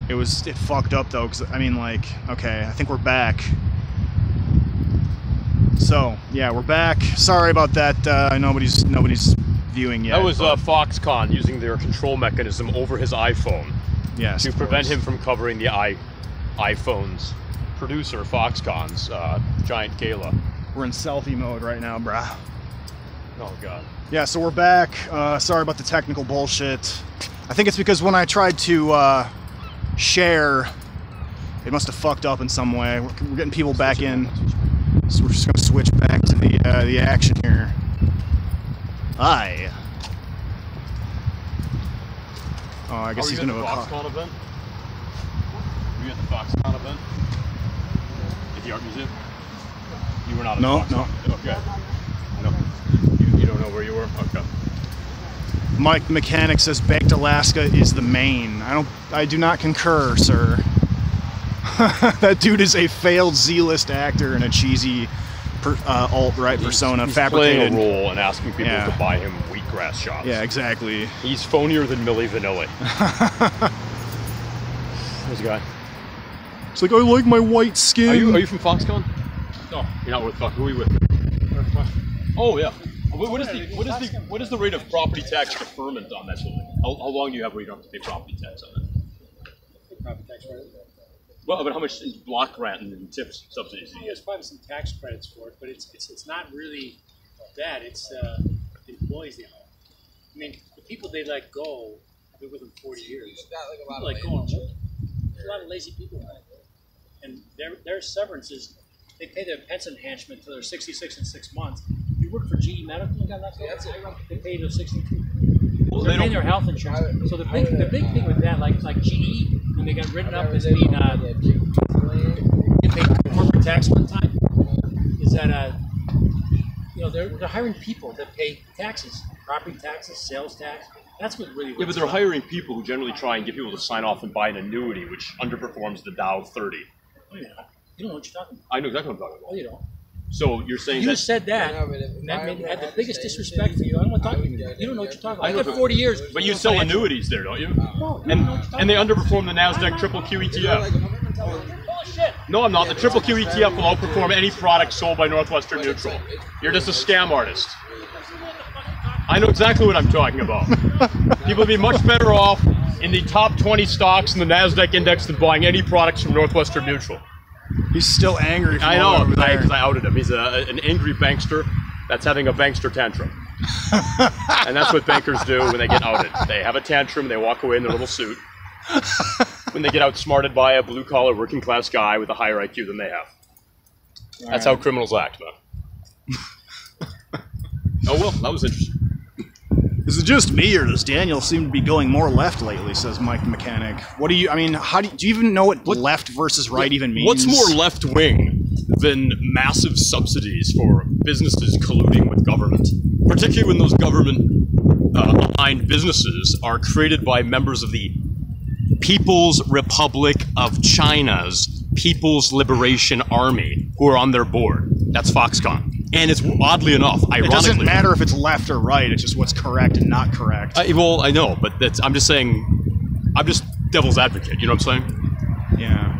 It fucked up though, because I mean, like, okay, I think we're back. So yeah, we're back. Sorry about that. Nobody's viewing yet. That was Foxconn using their control mechanism over his iPhone. Yes, to prevent him from covering the iPhone's producer, Foxconn's giant gala. We're in selfie mode right now, brah. Oh god. Yeah, so we're back. Sorry about the technical bullshit. I think it's because when I tried to share, it must have fucked up in some way. We're getting people back in, so we're just gonna switch back to the action here. Hi. Oh, I guess he's gonna go to the Foxconn event. Were you at the Foxconn event? At the art museum? You were not at the Foxconn. No. Okay. No. You don't know where you were? Okay. Mike the Mechanic says Baked Alaska is the main. I do not concur, sir. That dude is a failed Z-list actor and a cheesy alt-right persona he's fabricated. Playing a role and asking people to buy him wheatgrass shots. Yeah, exactly. He's phonier than Milli Vanilli. There's a guy. It's like, I like my white skin. Are you from Foxconn? No. You're not with Foxconn. Who are you with? Northwestern. Oh yeah. What is the rate of property tax deferment on that building? How long do you have where you don't have to pay property tax on it? Property tax rate? Well, but how much is block grant and tips subsidies? There's probably some tax credits for it, but it's not really that. It's the employees they hire. I mean, the people they let go, I've been with them 40 years. People let go on work. There's a lot of lazy people out there. And their severance is, they pay their pension enhancement until they're 66 and 6 months. You work for GE Medical, you got left over, they pay you to 62. Well, they're paying their health insurance. So the big thing with that, like GE, when they got written up as being corporate tax one time, is that they're hiring people that pay taxes, property taxes, sales tax. That's what really. Yeah, but they're hiring people who generally try and get people to sign off and buy an annuity, which underperforms the Dow 30. Oh yeah, you don't know what you're talking about. I know exactly what I'm talking about. Oh, you don't. So you're saying you said that, and that made had the biggest disrespect for you. I don't want to talk to you. You don't know what you're talking about. I got 40 years. But you sell annuities there, don't you? No, and they underperform the NASDAQ triple Q ETF. Bullshit. No, I'm not. The triple Q ETF will outperform any product sold by Northwestern Mutual. You're just a scam artist. I know exactly what I'm talking about. People would be much better off in the top 20 stocks in the NASDAQ index than buying any products from Northwestern Mutual. He's still angry. I know, because I outed him. He's an angry bankster that's having a bankster tantrum. And that's what bankers do when they get outed. They have a tantrum, they walk away in their little suit. When they get outsmarted by a blue-collar, working-class guy with a higher IQ than they have. That's how criminals act, man. Oh, well, that was interesting. Is it just me, or does Daniel seem to be going more left lately, says Mike the Mechanic. What do you, I mean, do you even know what left versus right even means? What's more left-wing than massive subsidies for businesses colluding with government? Particularly when those government-aligned businesses are created by members of the People's Republic of China's People's Liberation Army, who are on their board. That's Foxconn. And it's, oddly enough, ironically... It doesn't matter if it's left or right, it's just what's correct and not correct. Well, I know, but I'm just saying, I'm just devil's advocate, you know what I'm saying? Yeah.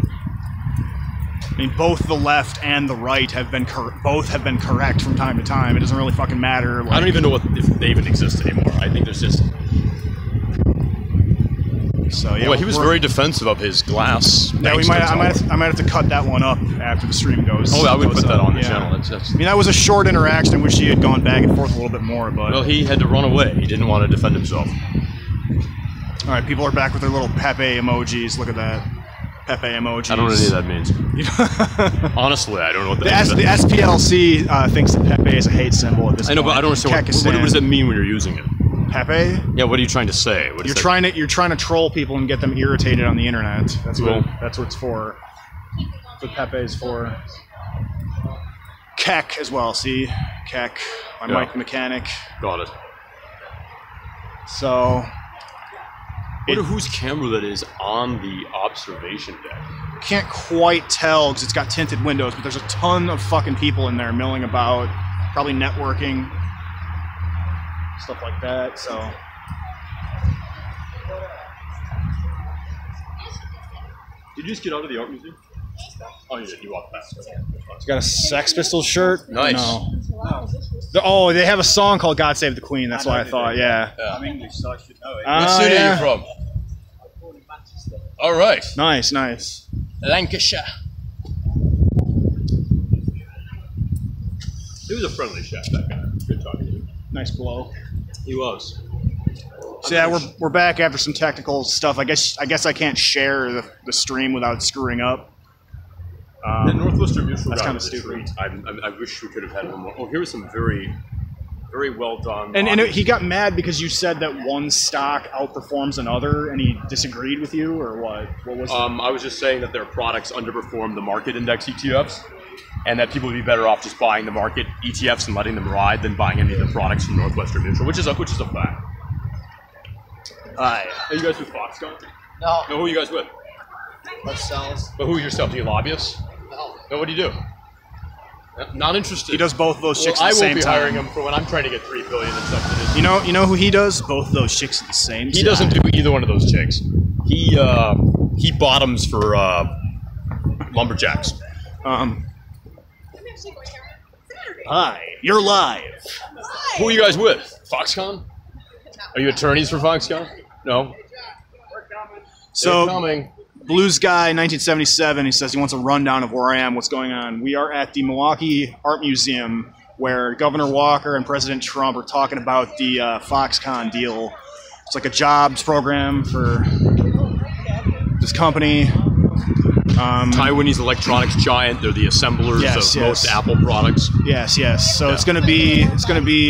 I mean, both the left and the right have been correct from time to time. It doesn't really fucking matter. Like, I don't even know if they even exist anymore. I think there's just... So yeah, well, he was very defensive of his glass. Yeah, I might have to cut that one up after the stream goes. Oh, I would put that on the channel. I mean, that was a short interaction. I wish he had gone back and forth a little bit more, but well, he had to run away. He didn't want to defend himself. All right, people are back with their little Pepe emojis. Look at that, Pepe emojis. I don't know what any of that means. Honestly, I don't know what that means. The SPLC thinks that Pepe is a hate symbol at this point. I know, but I don't understand what does it mean when you're using it. Pepe? Yeah, what are you trying to say? You're trying to troll people and get them irritated on the internet. That's what it's for. That's what Pepe is for. Keck as well. See, Keck. Mike the Mechanic. Got it. So. I wonder whose camera that is on the observation deck. Can't quite tell because it's got tinted windows, but there's a ton of fucking people in there milling about, probably networking. Stuff like that, so. Did you just get out of the art museum? Oh, you did. You walked past. He's got a Sex Pistols shirt. Nice. No. Oh, they have a song called "God Save the Queen." That's why I thought. Yeah. I'm English, so I should know it. What city are you from? All right. Nice, nice. Lancashire. He was a friendly chef, that guy. Good talking to you. Nice blow. He was. So yeah, we're back after some technical stuff. I guess I can't share the stream without screwing up. The Northwestern Mutual that's guy kind of was a stupid. treat. I wish we could have had him more. Oh, here was some very, very well done. And he got mad because you said that one stock outperforms another, and he disagreed with you, or what? What was it? I was just saying that their products underperform the market index ETFs, and that people would be better off just buying the market ETFs and letting them ride than buying any of the products from Northwestern Mutual, which is a fact. Hi. Are you guys with Foxconn? No. No, who are you guys with? Ourselves. But who are yourself? Do you lobbyists? No, what do you do? Not interested. He does both of those chicks well, at the same I won't be time. hiring him for when I'm trying to get $3 billion in subsidies. You know who he does? Both of those chicks at the same time. He doesn't do either one of those chicks. He bottoms for lumberjacks. Hi, you're live. Who are you guys with? Foxconn? Are you attorneys for Foxconn? No. So, They're coming. Blues Guy, 1977, he says he wants a rundown of where I am, what's going on. We are at the Milwaukee Art Museum, where Governor Walker and President Trump are talking about the Foxconn deal. It's like a jobs program for this company. Taiwanese electronics giant. They're the assemblers of most Apple products. Yes. So it's gonna be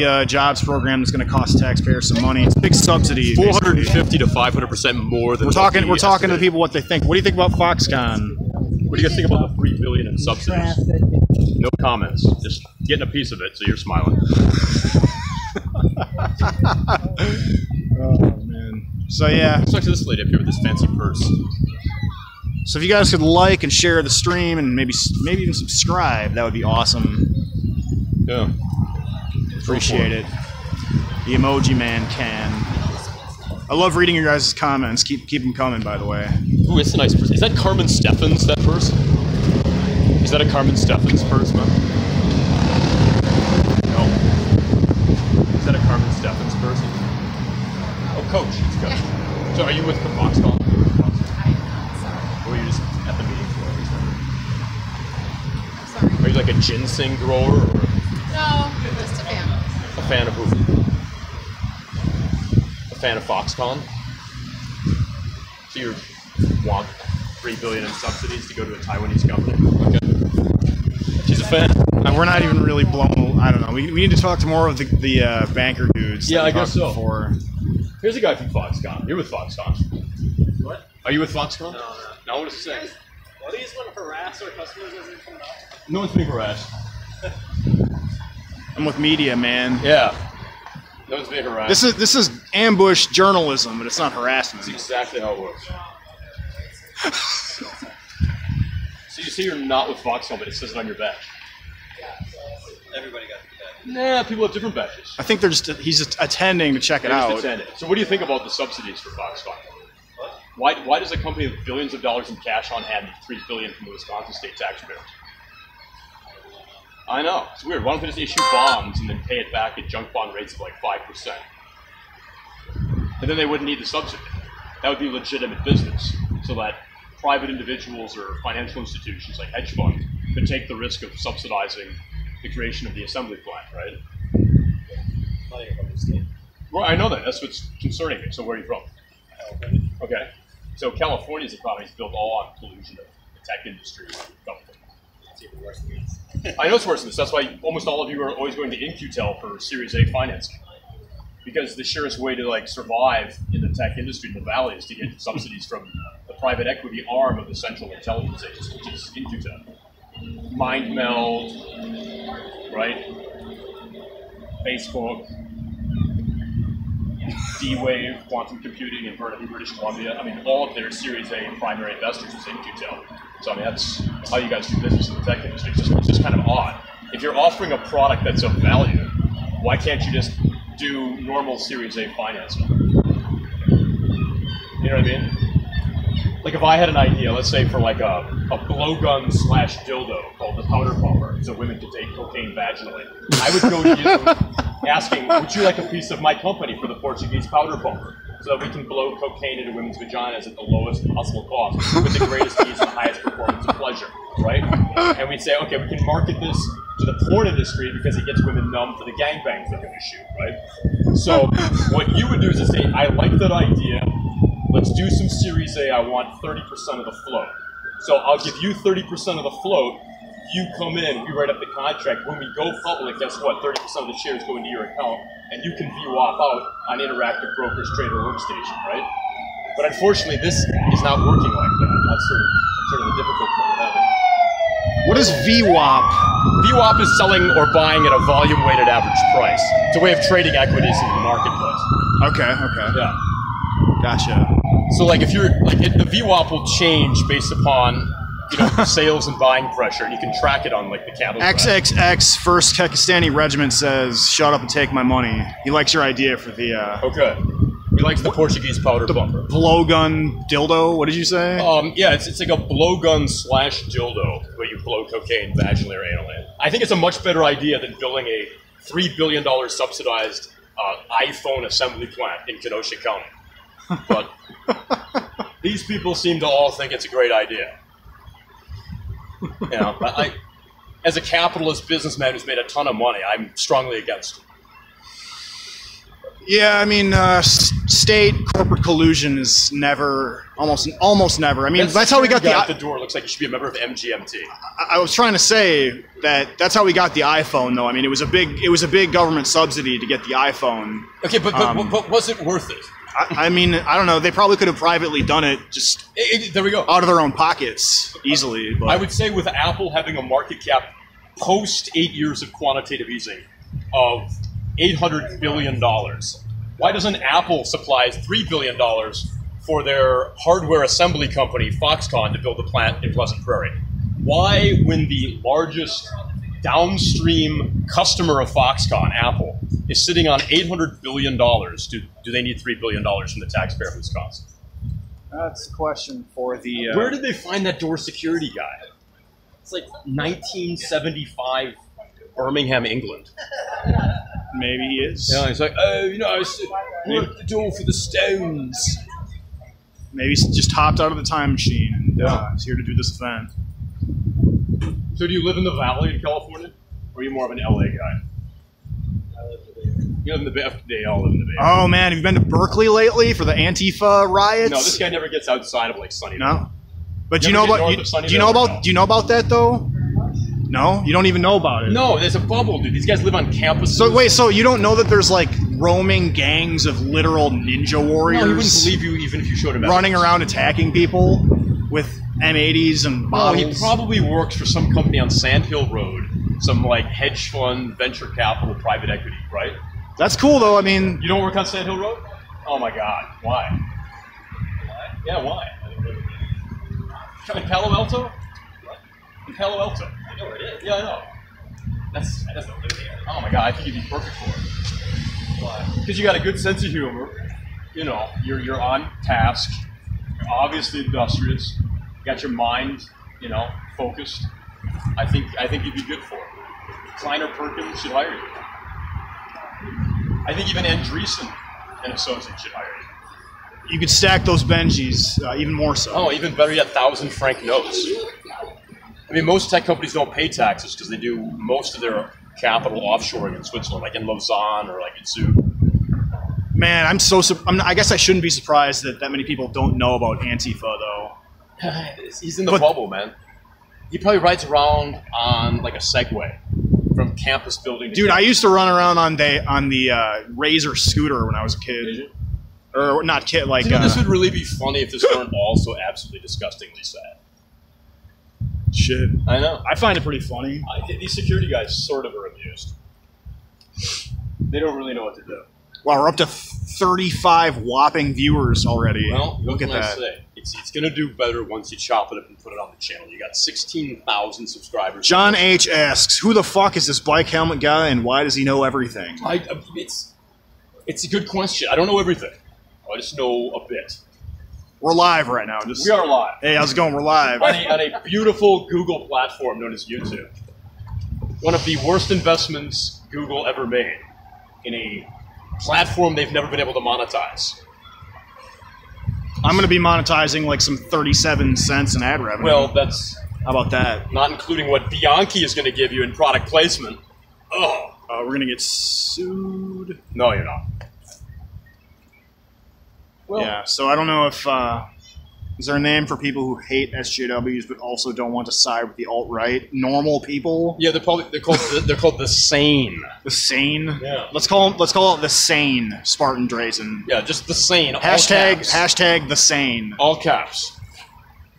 a jobs program that's gonna cost taxpayers some money. It's a big subsidy. 450 to 500% more than. We're talking to the people what they think. What do you think about Foxconn? What do you guys think about the $3 billion in subsidies? No comments. Just getting a piece of it, so you're smiling. Oh man. So yeah. Let's talk to this lady up here with this fancy purse. So if you guys could like and share the stream and maybe even subscribe, that would be awesome. Yeah. Appreciate it. The emoji man can. I love reading your guys' comments. Keep them coming, by the way. Ooh, it's a nice purse. Is that Carmen Steffens, that purse? Is that a Carmen Steffens purse, man? No. Is that a Carmen Steffens purse? Oh, Coach. It's Coach. So are you with Foxconn? Or are you just at the meeting floor? Sorry. Are you like a ginseng grower? Or No, just a fan. a fan of who? A fan of Foxconn? So you want $3 billion in subsidies to go to a Taiwanese company? Okay. She's a fan. We're not even really blown. I don't know. We need to talk to more of the banker dudes. Yeah, that we I guess talked so. Before. Here's a guy from Foxconn. You're with Foxconn. What? Are you with Foxconn? No. Now what does it say? Well, these want to harass our customers as they come out. No one's being harassed. I'm with media, man. Yeah. No one's being harassed. This is ambush journalism, but it's not harassment. That's exactly how it works. So you say you're not with Foxconn, but it says it on your badge. Everybody got the badge. Nah, people have different badges. I think he's just attending to check it They're just out. attending. So what do you think about the subsidies for Foxconn? Why does a company with billions of dollars in cash on hand need $3 billion from the Wisconsin state taxpayers? I know, it's weird. Why don't they just issue bonds and then pay it back at junk bond rates of like 5%? And then they wouldn't need the subsidy. That would be legitimate business, so that private individuals or financial institutions like hedge funds could take the risk of subsidizing the creation of the assembly plant, right? Well, I know that. That's what's concerning me. So where are you from? Okay. So California's economy is built all on collusion of the tech industry and government. It's even worse than this. I know it's worse than this. That's why almost all of you are always going to InQtel for Series A financing. Because the surest way to like survive in the tech industry in the valley is to get subsidies from the private equity arm of the Central Intelligence Agency, which is InQtel. MindMeld, right? Facebook, D-Wave, quantum computing in Burnaby, British Columbia. I mean, all of their Series A primary investors is InQtel. So I mean, that's how you guys do business in the tech industry. It's just kind of odd. If you're offering a product that's of value, why can't you just do normal Series A financing? You know what I mean? like if I had an idea, let's say for like a blowgun slash dildo called the powder pumper, so women could take cocaine vaginally, I would go to you asking, would you like a piece of my company for the Portuguese powder pumper, so that we can blow cocaine into women's vaginas at the lowest possible cost with the greatest ease and the highest performance and pleasure, right? And we'd say, okay, we can market this to the porn industry because it gets women numb to the gangbangs they're going to shoot, right? So what you would do is to say, I like that idea. Let's do some Series A. I want 30% of the float. So I'll give you 30% of the float. You come in, we write up the contract. When we go public, guess what? 30% of the shares go into your account, and you can view off out on Interactive Brokers Trader Workstation, right? But unfortunately, this is not working like that. That's sort of the difficult part of it. What is VWAP? VWAP is selling or buying at a volume-weighted average price. It's a way of trading equities in the marketplace. Okay. Yeah. Gotcha. So, like, if you're like, the VWAP will change based upon sales and buying pressure, and you can track it on like the cattle. XXX First Kekistani Regiment says, "Shut up and take my money." He likes your idea for the Okay. He likes the Portuguese powder pumper. blowgun dildo. What did you say? Yeah, it's like a blowgun slash dildo where you blow cocaine vaginally or anally. I think it's a much better idea than building a $3 billion subsidized iPhone assembly plant in Kenosha County. But these people seem to all think it's a great idea. But as a capitalist businessman who's made a ton of money, I'm strongly against it. Yeah, I mean, state corporate collusion is almost never. I mean, that's how we got at the door. Looks like you should be a member of MGMT. I was trying to say that's how we got the iPhone, though. I mean, it was a big government subsidy to get the iPhone. Okay, but was it worth it? I mean, I don't know. They probably could have privately done it just there we go. out of their own pockets easily. But I would say with Apple having a market cap post 8 years of quantitative easing of $800 billion, why doesn't Apple supply $3 billion for their hardware assembly company, Foxconn, to build a plant in Pleasant Prairie? Why, when the largest downstream customer of Foxconn, Apple, is sitting on $800 billion, do they need $3 billion from the taxpayer of Wisconsin? that's a question for the... Where did they find that door security guy? It's like 1975 Birmingham, England. Maybe he is. Yeah, he's like, I work the door for the Stones. Maybe he's just hopped out of the time machine and is here to do this event. So do you live in the Valley in California? Or are you more of an LA guy? I live in the Bay. You live in the Bay. They all live in the Bay. Oh man, have you been to Berkeley lately for the Antifa riots? No, this guy never gets outside of like Sunnyvale. No? But do you Never know get about north of do you know Sunnyvale, about no? do you know about that though? No? You don't even know about it. No, there's a bubble, dude. These guys live on campus. So wait, so you don't know that there's like roaming gangs of literal ninja warriors No, he wouldn't believe you even if you showed him running around attacking people with M80s and No, bottles? he probably works for some company on Sand Hill Road, some like hedge fund, venture capital, private equity, right? That's cool though. I mean, You don't work on Sand Hill Road? Oh my God, why? Yeah, why? In Palo Alto? In Palo Alto. I know where it is. Yeah, I know. That's oh my God, I think you'd be perfect for it. Why? Because you got a good sense of humor. You're on task. You're obviously industrious. You got your mind, focused. I think you'd be good for it. Kleiner Perkins should hire you. I think even Andreessen and Associates should hire you. you could stack those Benjis even more so. Oh, even better yet, 1,000 franc notes. I mean, most tech companies don't pay taxes because they do most of their capital offshoring in Switzerland, like in Lausanne or like in Zug. Man, I guess I shouldn't be surprised that many people don't know about Antifa, though. He's in the bubble, man. He probably rides around on like a Segway from campus building to Dude, campus. I used to run around on the Razor scooter when I was a kid. Did you? Or not kid, like... This would really be funny if this weren't all so absolutely disgustingly sad. Shit. I know. I find it pretty funny. These security guys sort of are amused. They don't really know what to do. Wow, we're up to 35 whopping viewers already. Well, look at what can I that. say? It's going to do better once you chop it up and put it on the channel. You got 16,000 subscribers. John H. asks, who the fuck is this bike helmet guy and why does he know everything? It's a good question. I don't know everything. I just know a bit. We're live right now. We are live. Hey, how's it going? We're live. On a beautiful Google platform known as YouTube. One of the worst investments Google ever made in a platform they've never been able to monetize. I'm going to be monetizing like some 37 cents in ad revenue. Well, that's how about that? Not including what Bianchi is going to give you in product placement. Oh, we're going to get sued. No, you're not. Well, yeah, so I don't know if is there a name for people who hate SJWs but also don't want to side with the alt-right? Normal people? Yeah, they're called the sane. The sane? Yeah. Let's call it the sane Spartan Drazen. Yeah, just the sane. Hashtag the sane. All caps.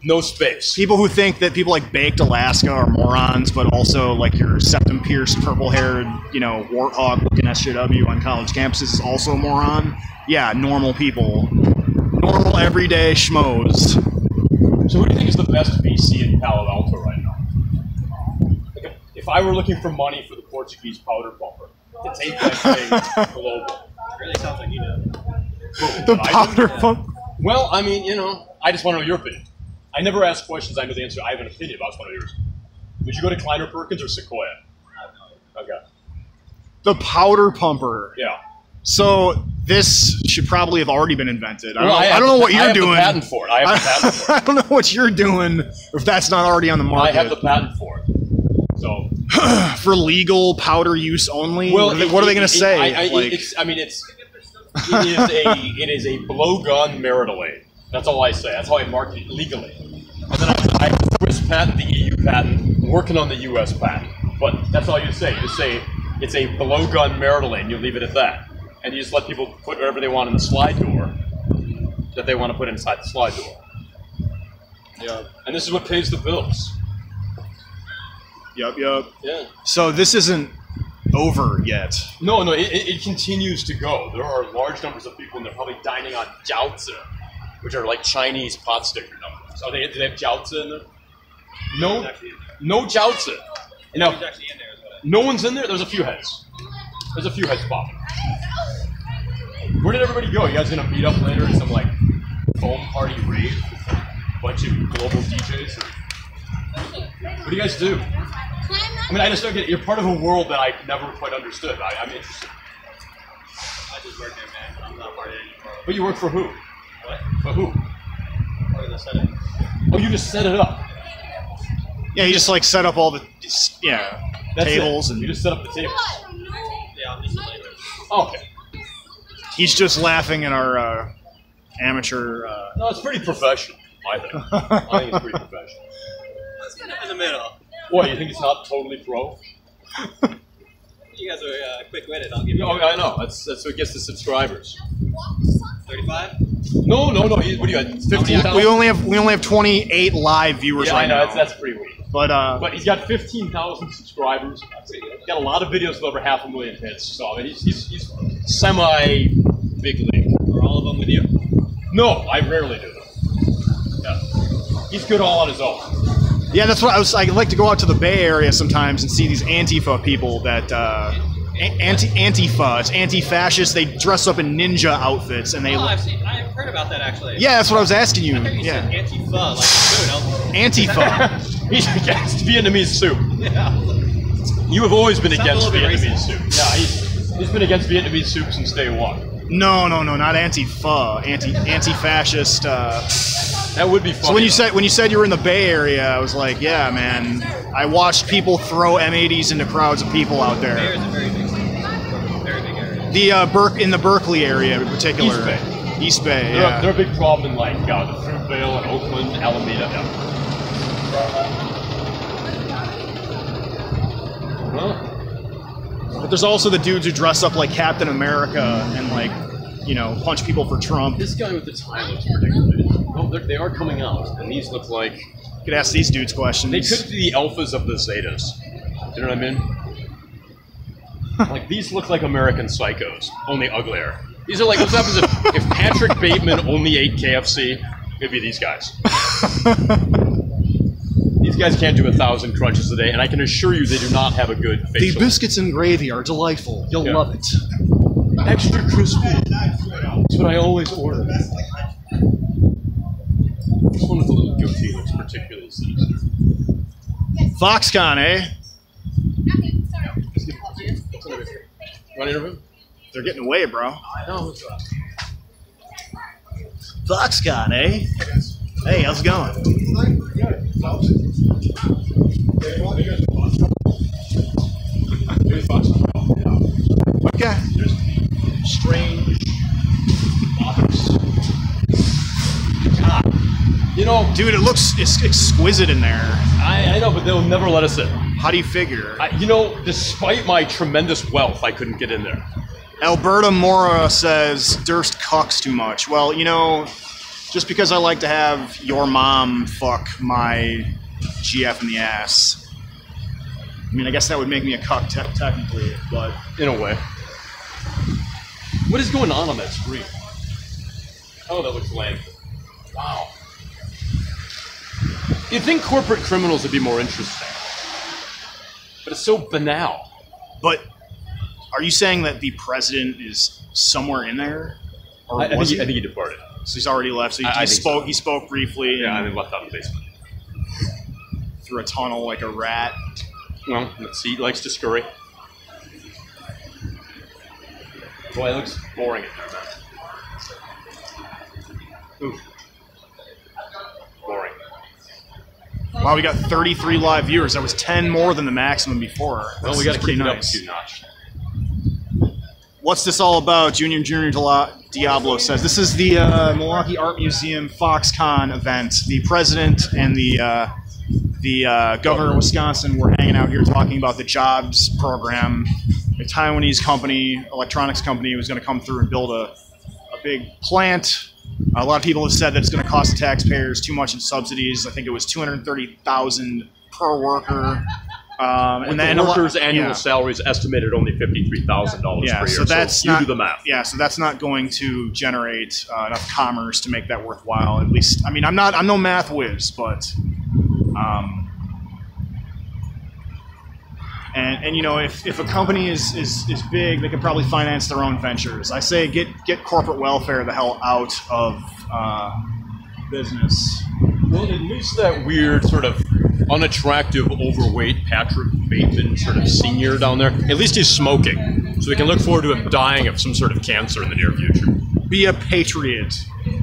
No space. People who think that people like Baked Alaska are morons, but also like your septum pierced, purple haired, warthog looking SJW on college campuses is also a moron. Yeah, normal people. Normal everyday schmoes. So who do you think is the best VC in Palo Alto right now? Like if I were looking for money for the Portuguese powder pumper, to take that thing global. It really sounds like you know. The powder pump. Well, I mean, I just want to know your opinion. I never ask questions I know the answer. I have an opinion about one of yours. Would you go to Kleiner Perkins or Sequoia? Okay. The powder pumper. Yeah. So this should probably have already been invented. I don't know what I you're have doing. The patent for it. I have the patent for it. I don't know what you're doing if that's not already on the market. I have the patent for it. So for legal powder use only. Well, what are they going to say? It is a blowgun marital aid. That's all I say. That's how I market it legally. And then I have the Swiss patent, the EU patent, working on the US patent. But that's all you say. You just say it's a blowgun marital aid, and you leave it at that. And you just let people put whatever they want in the slide door that they want to put inside the slide door. Yeah. And this is what pays the bills. Yup. Yeah. So this isn't over yet. No, it continues to go. There are large numbers of people, and they're probably dining on jiaozi, which are like Chinese pot sticker numbers. Do they have jiaozi in there? No jiaozi. No one's in there? There's a few heads. There's a few heads popping. Where did everybody go? You guys gonna meet up later in some like foam party rave with a bunch of global DJs? What do you guys do? I mean, I just don't get it. You're part of a world that I never quite understood. I'm interested. I just work there, man. I'm not part of it anymore. But you work for who? What? For who? Part of the setup. Oh, you just set it up. Yeah, you just like set up all the tables and you just set up the tables. Yeah, I'm just a labor. Okay. He's just laughing at our amateur. No, it's pretty professional. I think it's pretty professional. Let's get in the middle. What, you think it's not totally pro? You guys are quick-witted. I'll give you. Oh, I know. That's what gets the subscribers. 35? No. What do you got? 15,000. We only have 28 live viewers yeah, right now. I know. That's pretty weak. But he's got 15,000 subscribers. He's got a lot of videos with over 500,000 hits. So I mean, he's semi-big league. Are all of them with you? No, I rarely do them. Yeah. He's good all on his own. yeah, that's what I like to go out to the Bay Area sometimes and see these Antifa people that Antifa. It's anti-fascist. They dress up in ninja outfits and they. Oh, I've heard about that actually. Yeah, that's what I was asking you. I thought you said Antifa, like food. Antifa. He's against Vietnamese soup. Yeah. You have always been Sounds against a little bit Vietnamese soup. Yeah, he's been against Vietnamese soup since day one. No, not Antifa. Anti-fascist. That would be funny. So when you said you were in the Bay Area, I was like, yeah, man. I watched people throw M80s into crowds of people out there. Bay is a very big city. Very big area. In the Berkeley area in particular. East Bay. East Bay, yeah. They're a big problem in like the Fruitvale and Oakland, Alameda. Yeah. Well, But there's also the dudes who dress up like Captain America and like, punch people for Trump. this guy with the tie looks ridiculous. Oh, they are coming out, and these look like You could ask these dudes questions. they could be the alphas of the Zetas. You know what I mean? Like these look like American Psychos, only uglier. These are like what happens if Patrick Bateman only ate KFC. It'd be these guys. These guys can't do 1,000 crunches a day, and I can assure you they do not have a good The facial. biscuits and gravy are delightful. You'll Yeah. love it. Extra crispy. That's what I always order. This one with a little goatee looks particularly sinister. Foxconn, eh? Want to interview? They're getting away, bro. No. Foxconn, eh? Hey, how's it going? Okay. Strange. You know, Dude, it looks exquisite in there. I know, but they'll never let us in. How do you figure? You know, despite my tremendous wealth, I couldn't get in there. Alberta Mora says Durst cucks too much. Well, you know, just because I like to have your mom fuck my GF in the ass. I mean, I guess that would make me a cuck technically, but... In a way. What is going on that screen? Oh, that looks lame. Wow. You'd think corporate criminals would be more interesting. But it's so banal. But are you saying that the president is somewhere in there? Or I think was he? I think he departed. So he's already left. So I think so. He spoke briefly. Yeah, and I mean, left out of the basement. through a tunnel like a rat. Well, let's see. He likes to scurry. Boy, it looks boring in there, man. Ooh. Boring. Wow, we got 33 live viewers. That was 10 more than the maximum before. Well, we got to pretty keep it up a nice. few notch. What's this all about? Junior Diablo says this is the Milwaukee Art Museum Foxconn event. The president and the governor of Wisconsin were hanging out here talking about the jobs program. A Taiwanese company, electronics company, was going to come through and build a big plant. A lot of people have said that it's going to cost the taxpayers too much in subsidies. I think it was $230,000 per worker. And then the workers' annual salary is estimated at only $53,000 per year. So that's you do the math. Yeah, so that's not going to generate enough commerce to make that worthwhile. At least, I mean, I'm no math whiz, but, and you know, if a company is big, they can probably finance their own ventures. I say get corporate welfare the hell out of business. Well, at least that weird sort of unattractive, overweight Patrick Bateman sort of senior down there, at least he's smoking. So we can look forward to him dying of some sort of cancer in the near future. Be a patriot.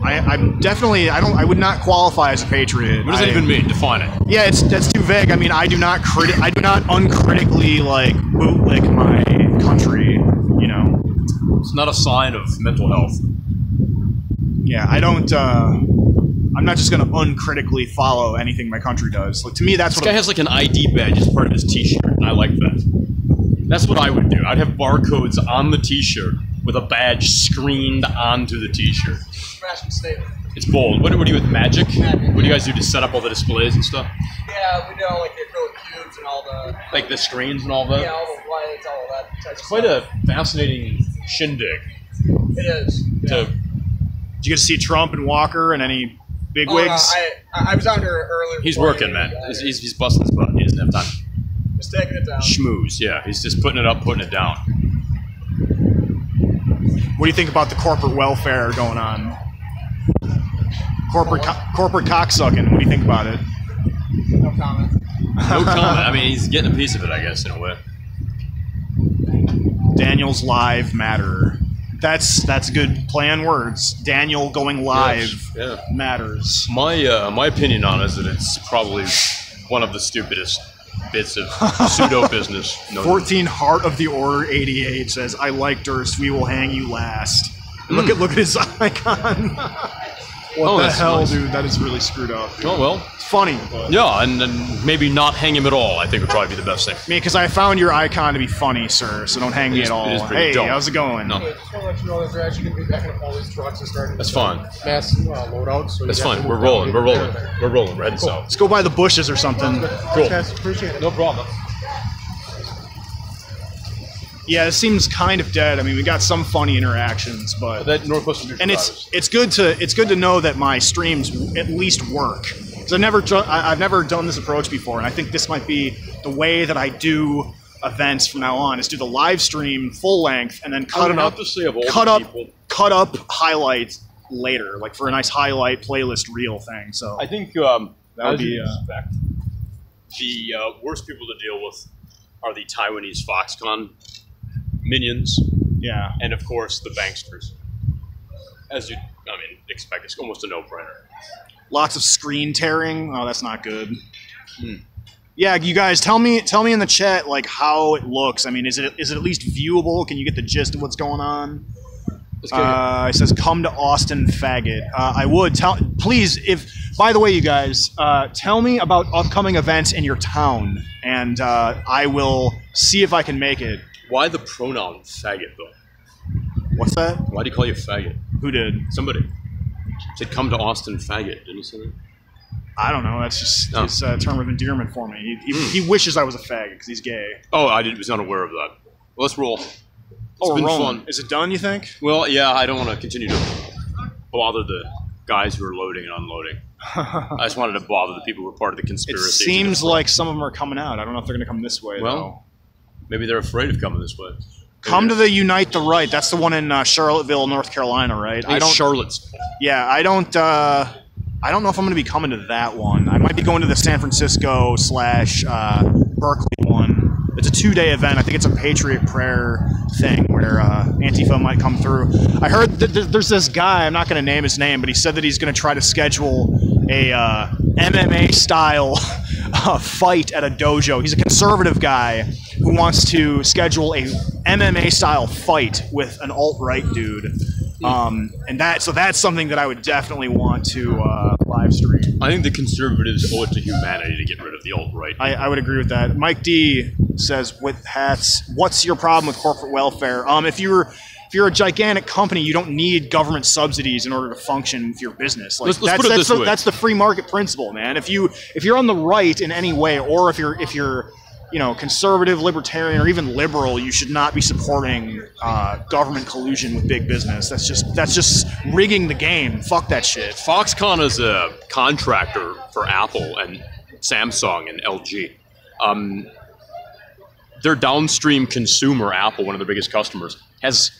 I'm definitely, I would not qualify as a patriot. What does that even mean? Define it. Yeah, that's too vague. I mean, I do not uncritically like bootlick my country, you know. It's not a sign of mental health. Yeah, I don't, I'm not just going to uncritically follow anything my country does. Like, to me, that's this guy has like an ID badge as part of his t-shirt, and I like that. That's what I would do. I'd have barcodes on the t-shirt with a badge screened onto the t-shirt. Fashion statement. It's bold. What do you with Magic? What do you guys do to set up all the displays and stuff? Yeah, we do like the acrylic cubes and all the... Like the screens and all that? Yeah, all the lights, all of that type of Quite stuff. a fascinating shindig. It is. Yeah. Did you get to see Trump and Walker and any bigwigs? I was on there earlier. He's working, man. He's busting his butt. He doesn't have time. Just taking it down. Schmooze, yeah. He's just putting it up, putting it down. What do you think about the corporate welfare going on? Corporate cocksucking. What do you think about it? No comment. No comment. I mean, he's getting a piece of it, I guess, in a way. Daniel's live matter. That's a good play on words. Daniel going live matters. My opinion on it is that it's probably one of the stupidest bits of pseudo business. 14 Heart of the Order 88 says, "I like Durst. We will hang you last." Look at his icon. What the hell, nice. Dude? That is really screwed up. Oh well, it's funny. But. Yeah, and maybe not hang him at all. I think would probably be the best thing. I mean, because I found your icon to be funny, sir. So don't hang me at all. It is pretty hey, dumb. How's it going? No. Just want to let you know that they're actually going to be backing up all these trucks and starting. That's fine. Mass loadouts. So that's fine. We're rolling. We're rolling. We're rolling. We're heading south. Let's go by the bushes or something. Cool. Guys, appreciate it. No problem. Yeah, it seems kind of dead. I mean, we got some funny interactions, but that Northwestern Mutual. And it's good to know that my streams at least work. Because I've never done this approach before, and I think this might be the way that I do events from now on. Is do the live stream full length and then cut up highlights later, like for a nice highlight playlist reel thing. So I think that would be. The worst people to deal with are the Taiwanese Foxconn minions, Yeah. and of course the banksters. As you, expect, it's almost a no-brainer. Lots of screen tearing. Oh, that's not good. Yeah, you guys, tell me in the chat like how it looks. I mean, is it at least viewable? Can you get the gist of what's going on? It says, "Come to Austin, faggot." I would please. If by the way, you guys, tell me about upcoming events in your town, and I will see if I can make it. Why the pronoun faggot though? What's that? Why do you call you faggot? Who did? Somebody said, "Come to Austin, faggot." Didn't he say that? I don't know. That's just his term of endearment for me. He wishes I was a faggot because he's gay. Oh, was not aware of that. Well, let's roll. It's been fun. Is it done, you think? Well, yeah, I don't want to continue to bother the guys who are loading and unloading. I just wanted to bother the people who are part of the It conspiracy. seems like some of them are coming out. I don't know if they're going to come this way, though. Maybe they're afraid of coming this way. Come to the Unite the Right. That's the one in Charlottesville, North Carolina, right? Charlottesville. Yeah, I don't know if I'm going to be coming to that one. I might be going to the San Francisco / Berkeley one. It's a 2-day event. I think it's a Patriot Prayer thing where Antifa might come through. I heard that there's this guy, I'm not going to name his name, but he said that he's going to try to schedule a MMA-style fight at a dojo. He's a conservative guy who wants to schedule a MMA-style fight with an alt-right dude. And that's something that I would definitely want to live stream. I think the conservatives owe it to humanity to get rid of the alt-right. I would agree with that. Mike D says, with hats, what's your problem with corporate welfare? If you're a gigantic company, you don't need government subsidies in order to function with your business. Like, let's put it this way. That's the free market principle, man. If you're on the right in any way, or if you're conservative, libertarian, or even liberal, you should not be supporting government collusion with big business. That's just rigging the game. Fuck that shit. Foxconn is a contractor for Apple and Samsung and LG. Their downstream consumer, Apple, one of their biggest customers, has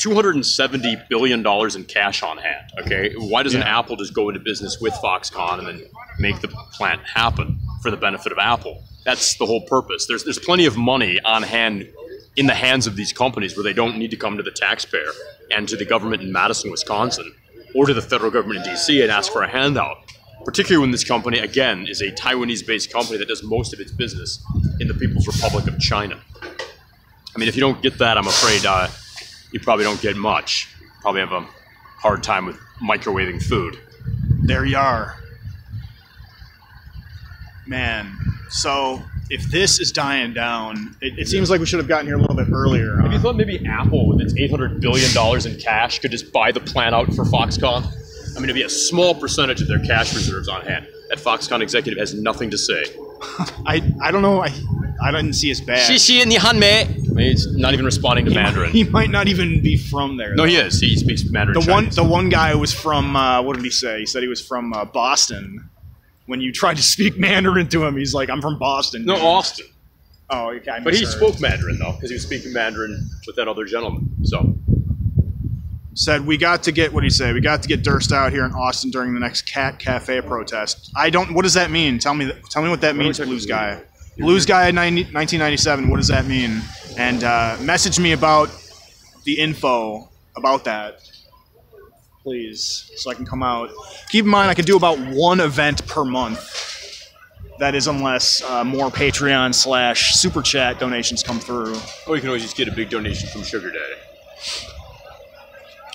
$270 billion in cash on hand. Okay, why doesn't Apple just go into business with Foxconn and then make the plant happen for the benefit of Apple? That's the whole purpose. There's plenty of money on hand in the hands of these companies where they don't need to come to the taxpayer and to the government in Madison, Wisconsin, or to the federal government in DC and ask for a handout. Particularly when this company, again, is a Taiwanese-based company that does most of its business in the People's Republic of China. I mean, if you don't get that, I'm afraid you probably don't get much. Probably have a hard time with microwaving food. There you are. Man, so if this is dying down, it seems like we should have gotten here a little bit earlier. Have you thought maybe Apple, with its $800 billion in cash, could just buy the plant out for Foxconn? I mean, it'd be a small percentage of their cash reserves on hand. That Foxconn executive has nothing to say. I don't know. I didn't see his badge. He's not even responding to Mandarin. He might not even be from there. No, he is. He speaks Mandarin. The one guy was from what did he say? He said he was from Boston. When you tried to speak Mandarin to him, he's like, "I'm from Boston." No, Austin. Oh, okay. But he spoke Mandarin though, because he was speaking Mandarin with that other gentleman. So said we got to get, what did he say? We got to get Durst out here in Austin during the next Cat Cafe protest. What does that mean? Tell me what that means, Blues Guy. Blues Guy 1997. What does that mean? And message me about the info about that, please, so I can come out. Keep in mind, I can do about one event per month. That is, unless more Patreon / Super Chat donations come through. Or you can always just get a big donation from Sugar Daddy.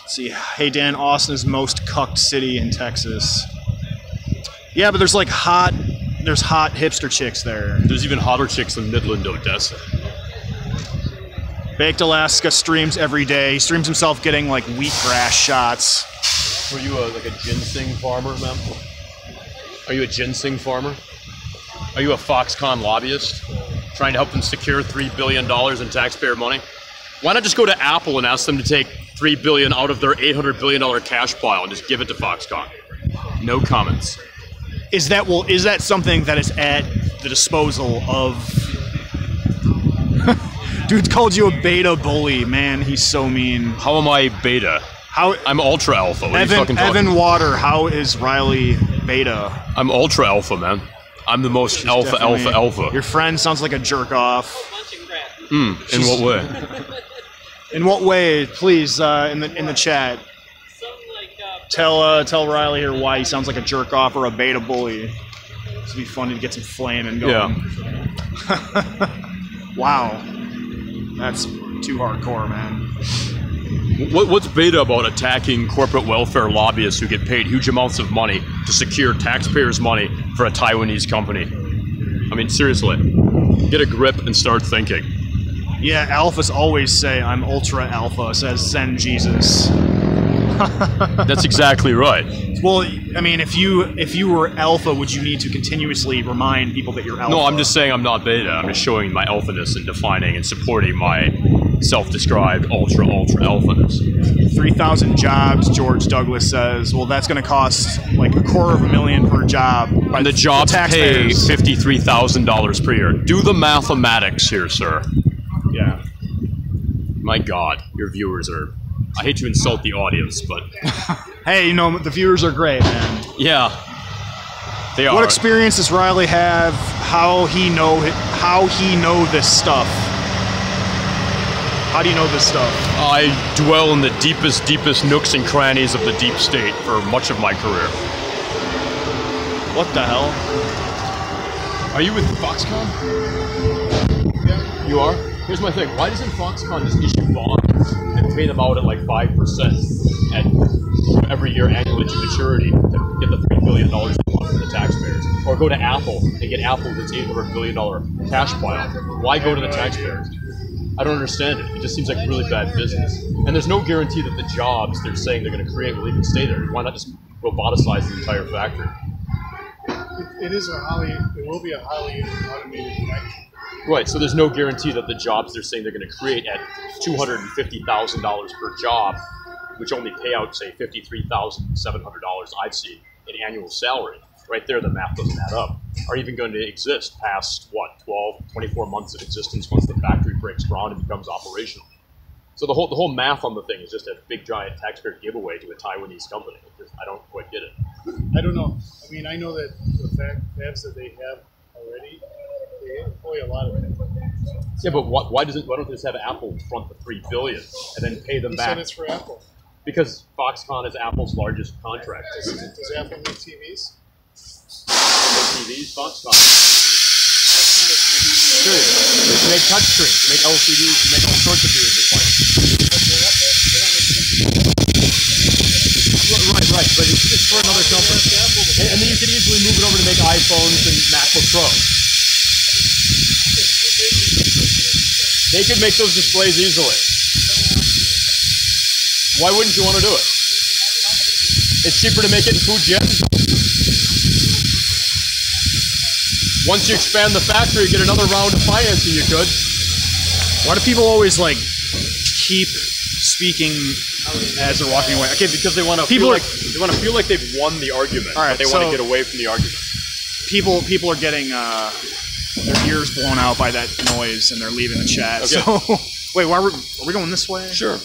See, hey Dan, Austin is most cucked city in Texas. Yeah, but there's like hot hipster chicks there. There's even hotter chicks in Midland, Odessa. Baked Alaska streams every day. He streams himself getting like wheatgrass shots. Were you like a ginseng farmer, man? Are you a ginseng farmer? Are you a Foxconn lobbyist? Trying to help them secure $3 billion in taxpayer money? Why not just go to Apple and ask them to take $3 billion out of their $800 billion cash pile and just give it to Foxconn? No comments. Is that something that is at the disposal of... Dude called you a beta bully. Man, he's so mean. How am I beta? How I'm ultra alpha. What are you fucking talking Evan Water, how is Riley beta? I'm ultra alpha, man. I'm the most alpha. Your friend sounds like a jerk off. In what way? In what way? Please, in the chat. Tell Riley here why he sounds like a jerk off or a beta bully. This would be funny to get some flaming going. Yeah. Wow. That's too hardcore, man. What's beta about attacking corporate welfare lobbyists who get paid huge amounts of money to secure taxpayers' money for a Taiwanese company? I mean, seriously, get a grip and start thinking. Yeah, alphas always say, I'm ultra alpha, says Zen Jesus. That's exactly right. Well, I mean, if you were alpha, would you need to continuously remind people that you're alpha? No, I'm just saying I'm not beta. I'm just showing my alphaness and defining and supporting my self-described ultra alphaness. 3,000 jobs, George Douglas says. Well, that's going to cost like $250,000 per job. And the jobs pay $53,000 per year. Do the mathematics here, sir. Yeah. My God, your viewers are... I hate to insult the audience, but... Hey, you know, the viewers are great, man. Yeah. They are. What experience does Riley have? How he know this stuff? How do you know this stuff? I dwell in the deepest nooks and crannies of the deep state for much of my career. What the hell? Are you with Foxconn? Yeah. You are? Here's my thing. Why doesn't Foxconn just issue bonds and pay them out at like 5% and every year annually to maturity to get the $3 billion they want from the taxpayers? Or go to Apple and get Apple with its $800 billion cash pile? Why go to the taxpayers? I don't understand it. It just seems like really bad business. And there's no guarantee that the jobs they're saying they're going to create will even stay there. Why not just roboticize the entire factory? It will be a highly automated factory. Right, so there's no guarantee that the jobs they're saying they're going to create at $250,000 per job, which only pay out, say, $53,700 I've seen in annual salary. Right there, the math doesn't add up. Are even going to exist past, what, 12, 24 months of existence once the factory breaks ground and becomes operational? So the whole math on the thing is just a big, giant taxpayer giveaway to a Taiwanese company. I don't quite get it. I don't know. I mean, I know that the fabs that they have already, they employ a lot of people. Yeah, but why don't they just have Apple front the $3 billion and then pay them Who back? said it's for Apple? Because Foxconn is Apple's largest contract. Does Apple make TVs? TVs, Foxconn. Sure. They make touchscreens, they make LCDs, they make all sorts of weird devices. Right, but it's just for another company. And then you could easily move it over to make iPhones and MacBook Pros. They could make those displays easily. Why wouldn't you want to do it? It's cheaper to make it in Fujian. Once you expand the factory, get another round of financing, you could. Why do people always like keep speaking as they're walking away? Okay, Because they want to feel like they've won the argument. All right, but they want to get away from the argument. People are getting their ears blown out by that noise, and they're leaving the chat. Okay. So, wait, are we going this way? Sure.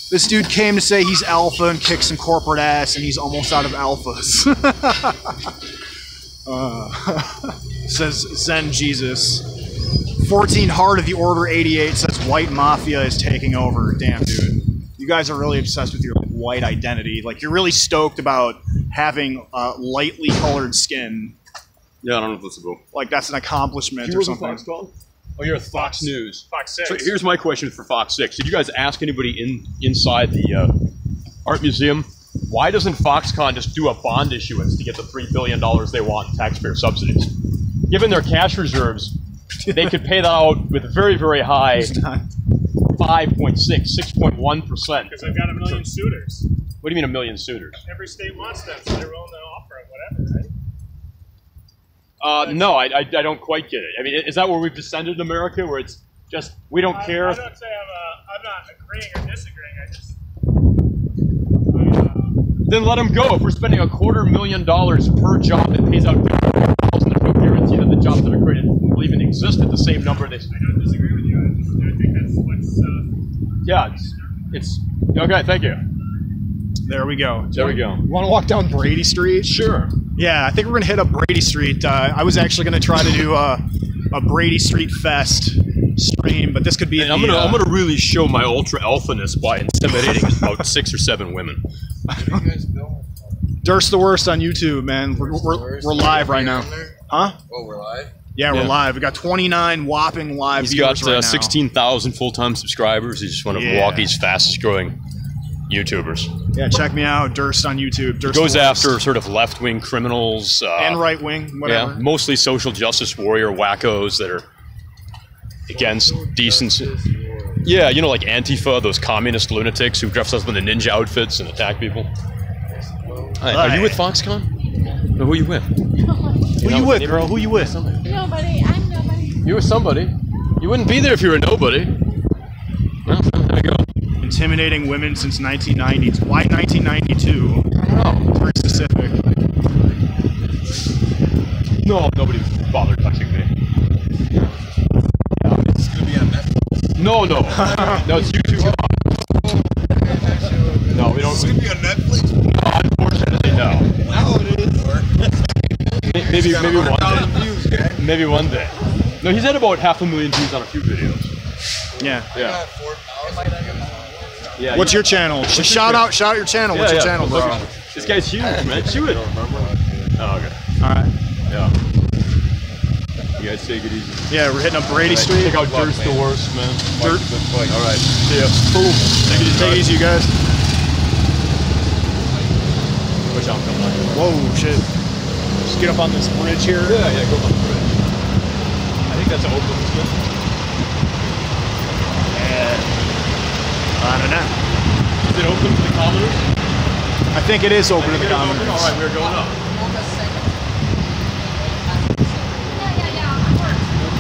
This dude came to say he's alpha and kick some corporate ass, and he's almost out of alphas. Says Zen Jesus. 14 Heart of the Order 88 says White Mafia is taking over. Damn, dude. You guys are really obsessed with your white identity. Like, you're really stoked about having lightly colored skin. Yeah, I don't know if that's a book. Like, that's an accomplishment You or work with something. Foxconn? Oh, you're at Fox News. Fox 6. So here's my question for Fox 6. Did you guys ask anybody inside the art museum, why doesn't Foxconn just do a bond issuance to get the $3 billion they want in taxpayer subsidies? Given their cash reserves, they could pay that out with very, very high 5.6, 6.1%. Because they've got a million suitors. What do you mean a million suitors? Every state wants them, so they're willing to offer it, whatever, right? No, I don't quite get it. I mean, is that where we've descended in America, where it's just, we don't care? I'm not saying I'm not agreeing or disagreeing, I just... Then let them go. If we're spending $250,000 per job that pays out $50,000, there's no guarantee that the jobs that are created will even exist at the same number. I don't disagree with you. I think that's what's... Yeah, it's okay. Thank you. There we go. There we go. Want to walk down Brady Street? Sure. Yeah, I think we're gonna hit up Brady Street. I was actually gonna try to do a Brady Street Fest stream, but this could be. And I'm gonna really show my ultra alphaness by intimidating about 6 or 7 women. Durst the Worst on YouTube, man. We're live right now. Huh? Oh, we're live? Yeah, we're live. We got 29 whopping live He's viewers got right now. 16,000 full-time subscribers. He's one of Milwaukee's fastest-growing YouTubers. Yeah, check me out, Durst on YouTube. Durst Goes the Worst. after sort of left-wing criminals. And right-wing, whatever. Yeah, mostly social justice warrior wackos that are against decency. Yeah, you know, like Antifa, those communist lunatics who dress up in the ninja outfits and attack people. Hi, are you with Foxconn? No, who are you with? Who you with, girl? Who you with? Nobody. I'm nobody. You were somebody. You wouldn't be there if you were nobody. Well, there you go. Intimidating women since 1990. Why 1992? I don't know. It's very specific. No, nobody bothered touching me. It's going to be on Netflix. No, no. No, it's YouTube. No, we don't. It's going to be on Netflix? No, unfortunately, no. No, it is. Maybe one day. Views, okay? Maybe one day. No, he's had about 500,000 views on a few videos. Yeah. Yeah. Yeah. What's your channel? Shout out your channel. What's your channel, bro? This guy's huge, man. Shoot it. Oh, okay. All right. Yeah. You guys take it easy. Yeah, we're hitting up Brady Street. Check out Durst the Worst, man. Dirt. All right. See ya. Boom. Take it easy. Take it easy, you guys. Push on, come on. Whoa, shit. Just get up on this bridge here. Yeah, go on the bridge. I think that's open. I don't know. Is it open to the commoners? I think it is open to the All commoners. right, we're going up.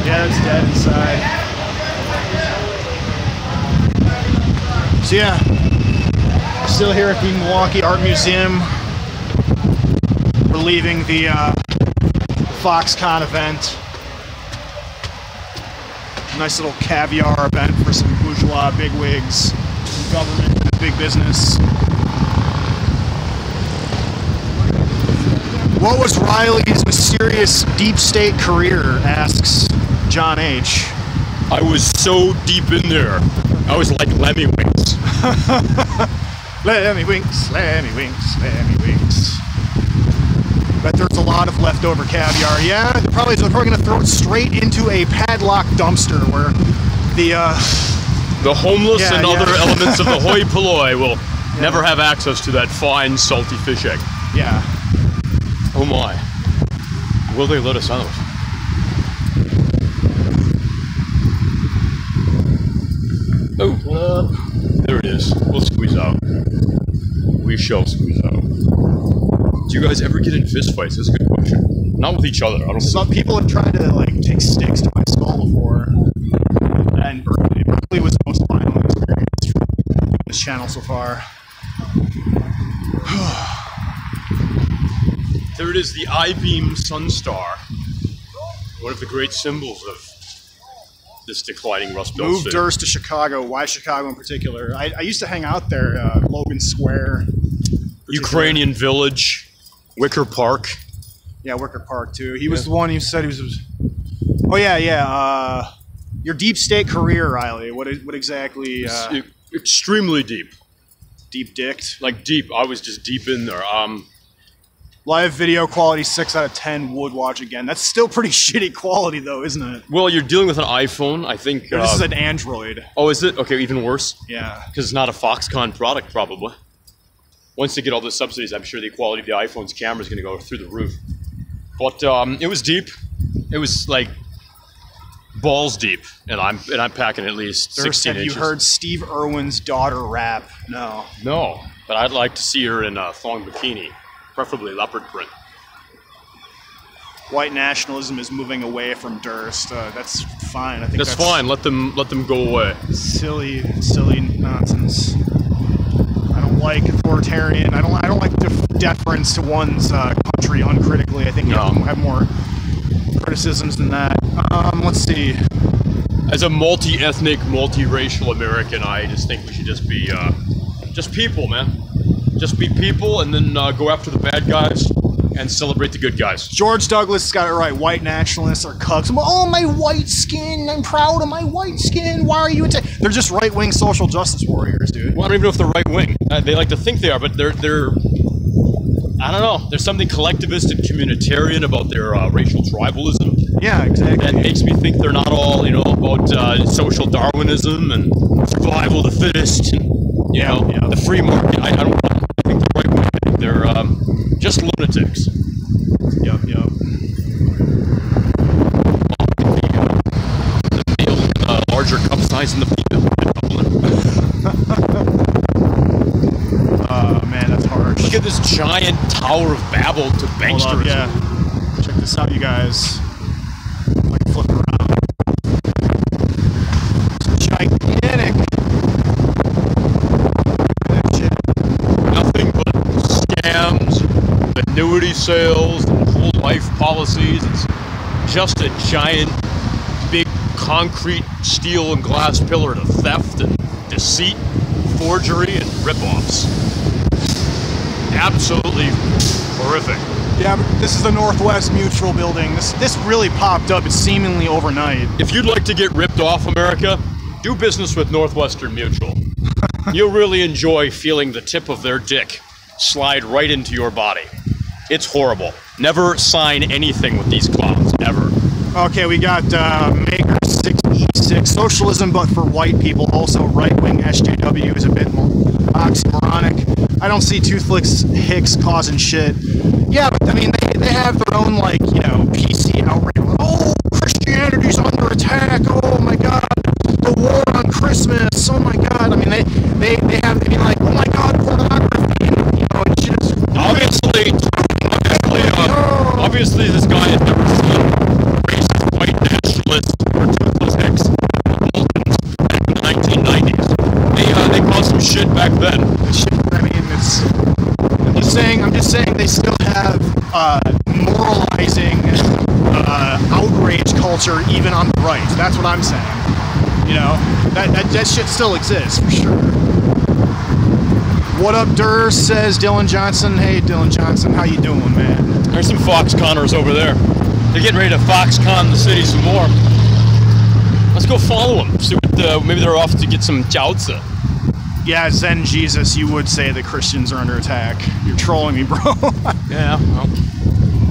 Yeah, it's dead inside. So yeah, still here at the Milwaukee Art Museum. We're leaving the Foxconn event. Nice little caviar event for some bourgeois bigwigs, some government, and big business. What was Riley's mysterious deep state career, asks John H. I was so deep in there. I was like Lemmy Winks. Lemmy Winks, Lemmy Winks, Lemmy Winks. Bet there's a lot of leftover caviar. Yeah, they're probably going to throw it straight into a padlocked dumpster where the homeless and yeah. other elements of the hoi polloi will never have access to that fine, salty fish egg. Yeah. Oh my. Will they let us out? Oh, there it is. We'll squeeze out. We shall squeeze out. Do you guys ever get in fistfights? That's a good question. Not with each other. I don't. Some people have tried to like take sticks to my skull before. And Berkeley was the most violent experience from this channel so far. There it is, the I-beam Sunstar. One of the great symbols of this declining Rust Belt Moved city. Durst to Chicago. Why Chicago in particular? I used to hang out there, Logan Square. Ukrainian Village, Wicker Park. Yeah, Wicker Park too. He was the one who said he was. Oh yeah. Your deep state career, Riley. What exactly? Extremely deep. Deep dicked. Like deep. I was just deep in there. Live video quality 6 out of 10. Would watch again. That's still pretty shitty quality though, isn't it? Well, you're dealing with an iPhone. I think. This is an Android. Oh, is it? Okay, even worse. Yeah. Because it's not a Foxconn product, probably. Once they get all the subsidies, I'm sure the quality of the iPhone's camera is going to go through the roof. But it was deep. It was like balls deep, and I'm packing at least 16 Have inches. you heard Steve Irwin's daughter rap? No. No, but I'd like to see her in a thong bikini, preferably leopard print. White nationalism is moving away from Durst. That's fine. I think That's fine. Let them go away. Silly nonsense. I don't like authoritarian. I don't like deference to one's country uncritically. I think you have more criticisms than that. Let's see. As a multi-ethnic, multi-racial American, I just think we should just be just people, man. Just be people, and then go after the bad guys and celebrate the good guys. George Douglas got it right. White nationalists are cucks. Oh, my white skin. I'm proud of my white skin. Why are you They're just right-wing social justice warriors, dude. Well, I don't even know if they're right-wing. They like to think they are, but they're I don't know. There's something collectivist and communitarian about their racial tribalism. Yeah, exactly. That makes me think they're not all, about social Darwinism and survival of the fittest and, the free market. I don't think they're right-wing. They're just lunatics. Yep. The larger cup size in the field. Man, that's harsh. Look at this giant Tower of Babel to banksterism. Yeah. Check this out, you guys. I can flip around. It's gigantic. Nothing but scams, annuity sales, whole life policies. It's just a giant, big concrete, steel, and glass pillar to theft and deceit, forgery, and rip-offs. Absolutely horrific. Yeah, but this is the Northwestern Mutual building. This really popped up. It's seemingly overnight. If you'd like to get ripped off, America, do business with Northwestern Mutual. You'll really enjoy feeling the tip of their dick slide right into your body. It's horrible. Never sign anything with these clowns, ever. Okay, we got Maker 6E6. Socialism, but for white people. Also, right-wing SJW is a bit more oxymoronic. I don't see Toothless Hicks causing shit. Yeah, but I mean, they have their own, PC outrage. Oh, Christianity's under attack. Oh my God. The war on Christmas. Oh my God. I mean, they have, oh my God, pornography. And just... Obviously, this guy has never seen racist white nationalists or Toothless Hicks back in the 1990s. They caused some shit back then. I'm just saying they still have moralizing outrage culture even on the right. That's what I'm saying. That shit still exists for sure. What up, Durr, says Dylan Johnson. Hey, Dylan Johnson, how you doing, man? There's some Foxconners over there. They're getting ready to Foxconn the city some more. Let's go follow them. See what maybe they're off to get some jiaozi. Yeah, Zen Jesus, you would say that Christians are under attack. You're trolling me, bro. Yeah, well.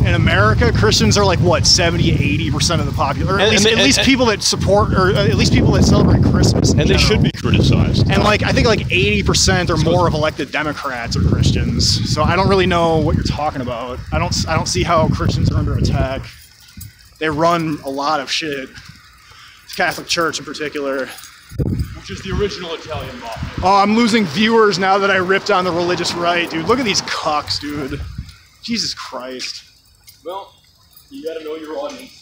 In America, Christians are like, what, 70-80% of the population? Or at least people that support, or at least people that celebrate Christmas. And they should be criticized. And I think 80% or more of elected Democrats are Christians. So I don't really know what you're talking about. I don't see how Christians are under attack. They run a lot of shit. The Catholic Church in particular. Which is the original Italian mafia. Oh, I'm losing viewers now that I ripped on the religious right, dude. Look at these cucks, dude. Jesus Christ. Well, you gotta know your audience.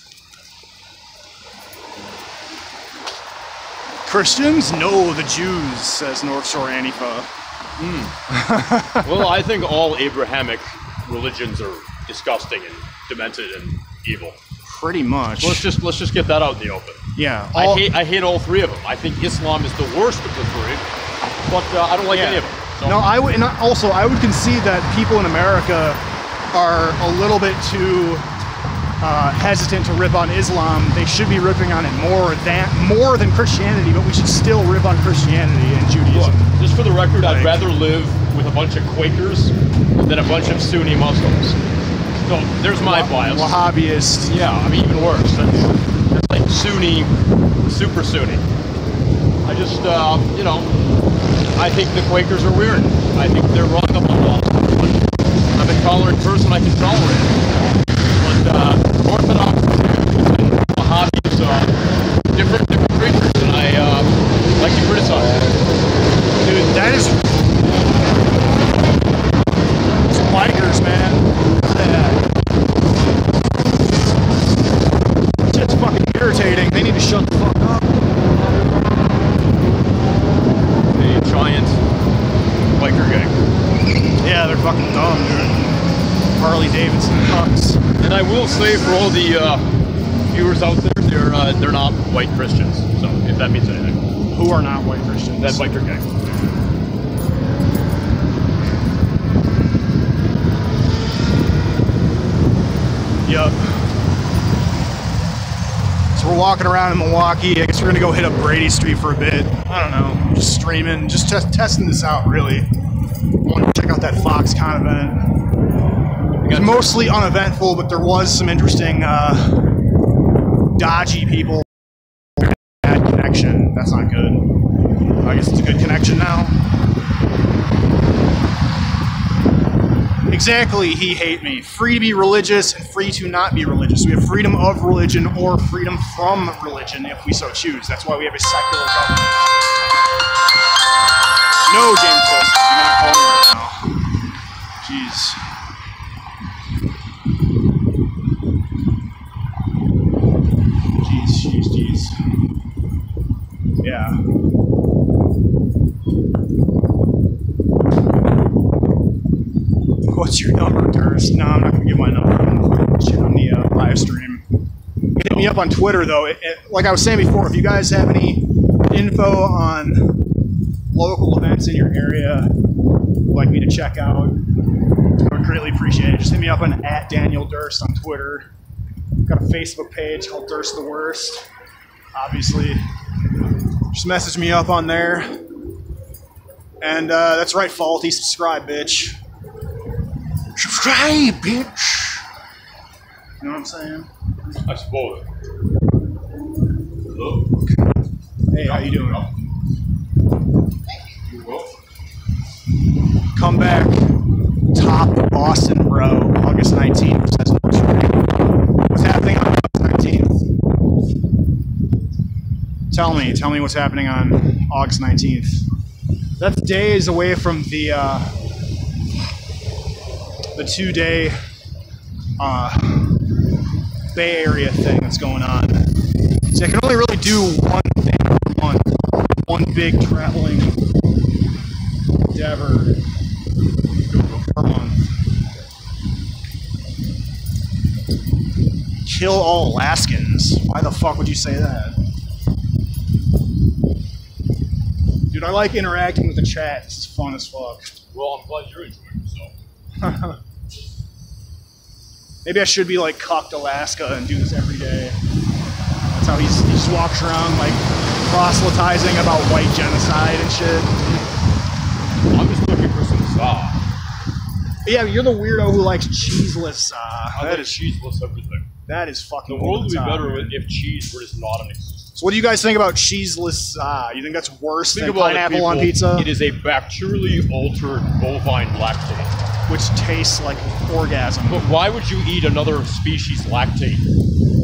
Christians? No, the Jews, says North Shore Antifa. Well, I think all Abrahamic religions are disgusting and demented and evil. Pretty much. Let's just get that out in the open. Yeah. I hate all three of them. I think Islam is the worst of the three, but I don't like any of them. So. No, I would concede that people in America are a little bit too hesitant to rip on Islam. They should be ripping on it more than Christianity, but we should still rip on Christianity and Judaism. Look, just for the record, I'd rather live with a bunch of Quakers than a bunch of Sunni Muslims. So there's my bias. Wahhabist. Yeah, I mean even worse. That's like Sunni, super Sunni. I just, I think the Quakers are weird. I think they're wrong up on all. I'm a tolerant person. I can tolerate it. But Orthodox Jews and Wahhabis, different creatures, and I like to criticize. Dude, that is bikers, man. Shit's fucking irritating. They need to shut the fuck up. A giant biker gang. Yeah, they're fucking dumb, dude. Harley Davidson cucks. And I will say for all the viewers out there, they're not white Christians. So if that means anything. Who are not white Christians? That biker gang. Yup. So we're walking around in Milwaukee. I guess we're gonna go hit up Brady Street for a bit. I don't know, just streaming, just testing this out really. I want to check out that Foxconn event. It was mostly uneventful, but there was some interesting, dodgy people. Bad connection. That's not good. I guess it's a good connection now. Exactly, he hate me. Free to be religious and free to not be religious. We have freedom of religion or freedom from religion if we so choose. That's why we have a secular government. No, James Wilson, do not call me right now. Jeez. Jeez. Yeah. What's your number, Durst? No, I'm not going to give my number on the live stream. Hit me up on Twitter, though. Like I was saying before, if you guys have any info on local events in your area you'd like me to check out, I would greatly appreciate it. Just hit me up on @DanielDurst on Twitter. Got a Facebook page called Durst the Worst. Obviously, just message me up on there. And that's right, Faulty. Subscribe, bitch. Subscribe, bitch. You know what I'm saying? I suppose. Hello. Hey, how you doing? You will. Come back. Top Boston, bro. August 19th. What's happening on August 19th? Tell me what's happening on August 19th. That's days away from the 2-day Bay Area thing that's going on. So I can only really do one thing per month, one big traveling endeavor per month. Kill all Alaskans. Why the fuck would you say that? Dude, I like interacting with the chat. This is fun as fuck. Well, I'm glad you're enjoying yourself. Maybe I should be like cucked Alaska and do this every day. That's how he just walks around like proselytizing about white genocide and shit. I'm just looking for some za. Yeah, you're the weirdo who likes cheeseless. That is cheeseless everything. That is fucking. The world would be better if cheese were just not an existence. So what do you guys think about cheeseless? You think that's worse than pineapple on people, pizza? It is a bacterially altered bovine lactate, which tastes like orgasm. But why would you eat another species lactate?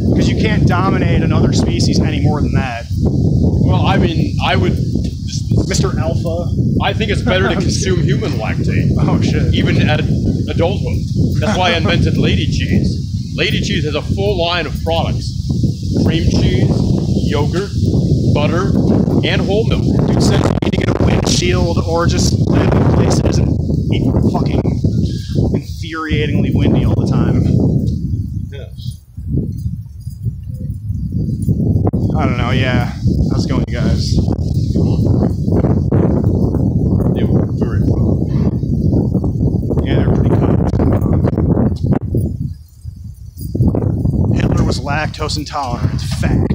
Because you can't dominate another species any more than that. Well, I mean, I would. Mr. Alpha. I think it's better to consume human lactate. Oh shit. Even at adulthood. That's why I invented Lady Cheese. Lady Cheese has a full line of products: cream cheese, yogurt, butter, and whole milk. Dude says you need to get a windshield or just live in a place that isn't fucking infuriatingly windy all the time. Yes. I don't know, yeah. How's it going, you guys? They were very fun. Yeah, they're pretty cooked. Hitler was lactose intolerant. Fact.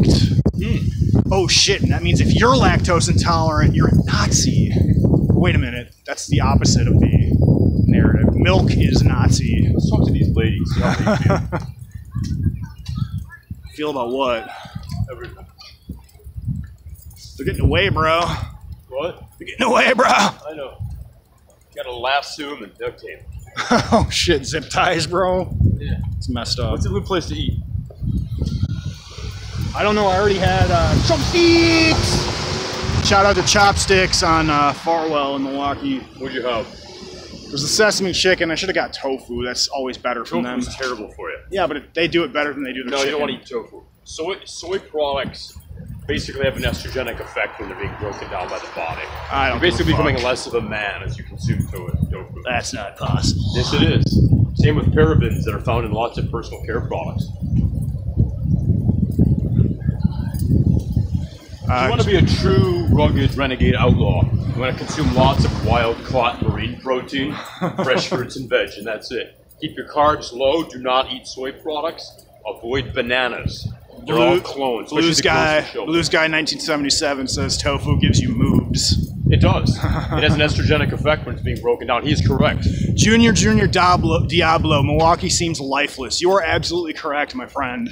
Oh shit, and that means if you're lactose intolerant, you're a Nazi. Wait a minute, that's the opposite of the narrative. Milk is Nazi. Let's talk to these ladies. See how they feel. Feel about what? Everything. They're getting away, bro. What? They're getting away, bro. I know. Gotta lasso them and duct tape. Oh shit, zip ties, bro. Yeah. It's messed up. What's a good place to eat? I don't know, I already had chopsticks! Shout out to Chopsticks on Farwell in Milwaukee. What'd you have? There's the sesame chicken. I should have got tofu. That's always better from them. Tofu's terrible for you. Yeah, but they do it better than they do the chicken. No, you don't want to eat tofu. Soy products basically have an estrogenic effect when they're being broken down by the body. You're basically becoming less of a man as you consume tofu. That's not possible. Yes, it is. Same with parabens that are found in lots of personal care products. If you want to be a true, rugged, renegade outlaw, you want to consume lots of wild-caught marine protein, fresh fruits and veg, and that's it. Keep your carbs low. Do not eat soy products. Avoid bananas. They're all clones. Blues Guy 1977 says tofu gives you moobs. It does. It has an estrogenic effect when it's being broken down. He is correct. Junior Diablo, Milwaukee seems lifeless. You are absolutely correct, my friend.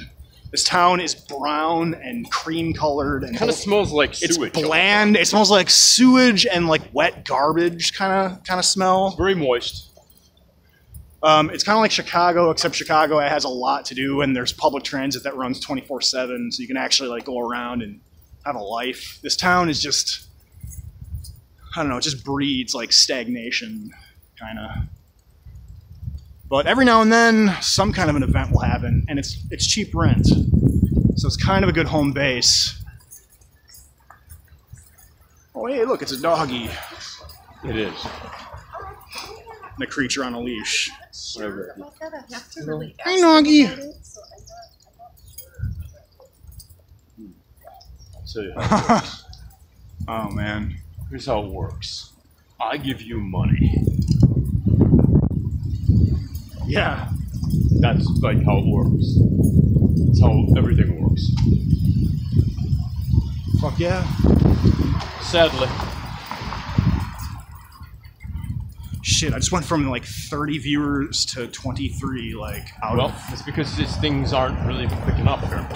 This town is brown and cream colored and Kind of smells like sewage. It's bland. It smells like sewage and like wet garbage kind of smell. Very moist. It's kind of like Chicago, except Chicago has a lot to do, and there's public transit that runs 24/7, so you can actually like go around and have a life. This town is just, I don't know, it just breeds like stagnation, kind of. But every now and then, some kind of an event will happen, and it's cheap rent, so it's kind of a good home base. Oh, hey, look, it's a doggy. It is. And a creature on a leash. Whatever. Hey, doggy. So, Oh, man. here's how it works. I give you money. Yeah. That's like how it works. That's how everything works. Fuck yeah. Sadly. Shit, I just went from like 30 viewers to 23, like out Well, of... it's because these things aren't really picking up here.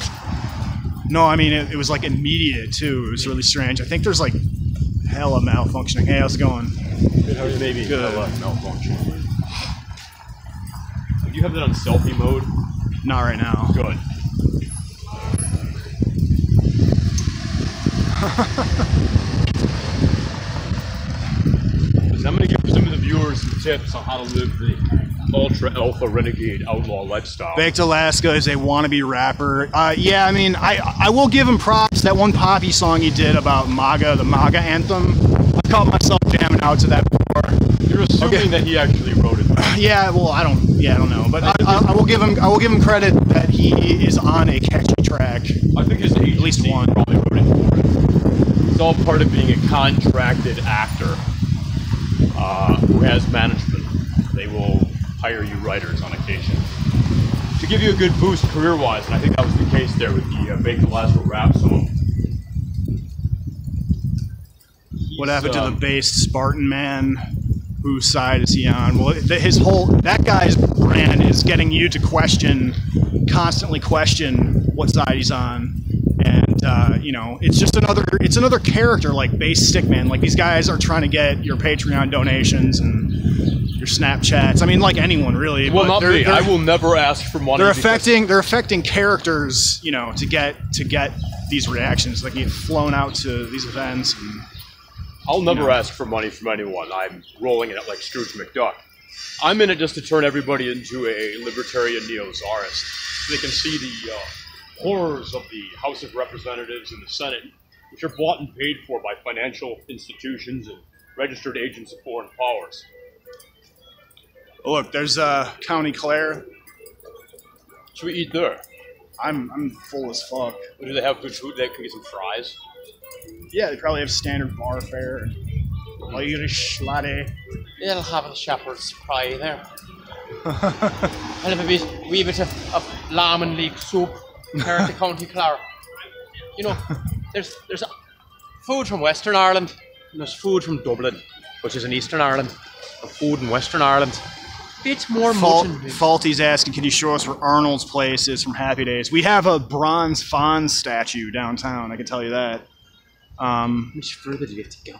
No, I mean, it was like immediate too. It was really strange. I think there's like hella malfunctioning. Hey, how's it going? Good, how are you? Maybe Good. malfunction. Do you have that on selfie mode? Not right now. Good. I'm going to give some of the viewers some tips on how to live the ultra alpha renegade outlaw lifestyle. Baked Alaska is a wannabe rapper. Yeah, I mean, I will give him props. That one Poppy song he did about MAGA, the MAGA anthem. I caught myself jamming out to that before. You're assuming that he actually wrote it. Yeah, well, I don't know, but I will give him credit that he is on a catchy track. I think his agency At least one. probably wrote it for it. It's all part of being a contracted actor who has management. They will hire you writers on occasion to give you a good boost career-wise, and I think that was the case there with the Baked Alaska rap song. What happened to the based Spartan man? Whose side is he on? Well, that guy's brand is getting you to constantly question what side he's on, and it's another character like base Stickman. Like these guys are trying to get your Patreon donations and your Snapchats. I mean, like anyone really. Well, but not me. I will never ask for money. They're affecting characters, to get these reactions. Like you get flown out to these events. And, I'll never ask for money from anyone. I'm rolling in it like Scrooge McDuck. I'm in it just to turn everybody into a libertarian neo-czarist, so they can see the horrors of the House of Representatives and the Senate, which are bought and paid for by financial institutions and registered agents of foreign powers. Oh, look, there's County Clare. Should we eat there? I'm full as fuck. Do they have good food? They can get some fries. Yeah, they probably have standard bar fare. Irish latte. They'll have a shepherd's pie there. I'll have a wee bit of lamb and leek soup here at the County Clare. There's food from Western Ireland, and there's food from Dublin, which is in Eastern Ireland, and food in Western Ireland. It's more Faulty's asking, can you show us where Arnold's place is from Happy Days? We have a bronze Fonz statue downtown, I can tell you that. How much further do you have to go?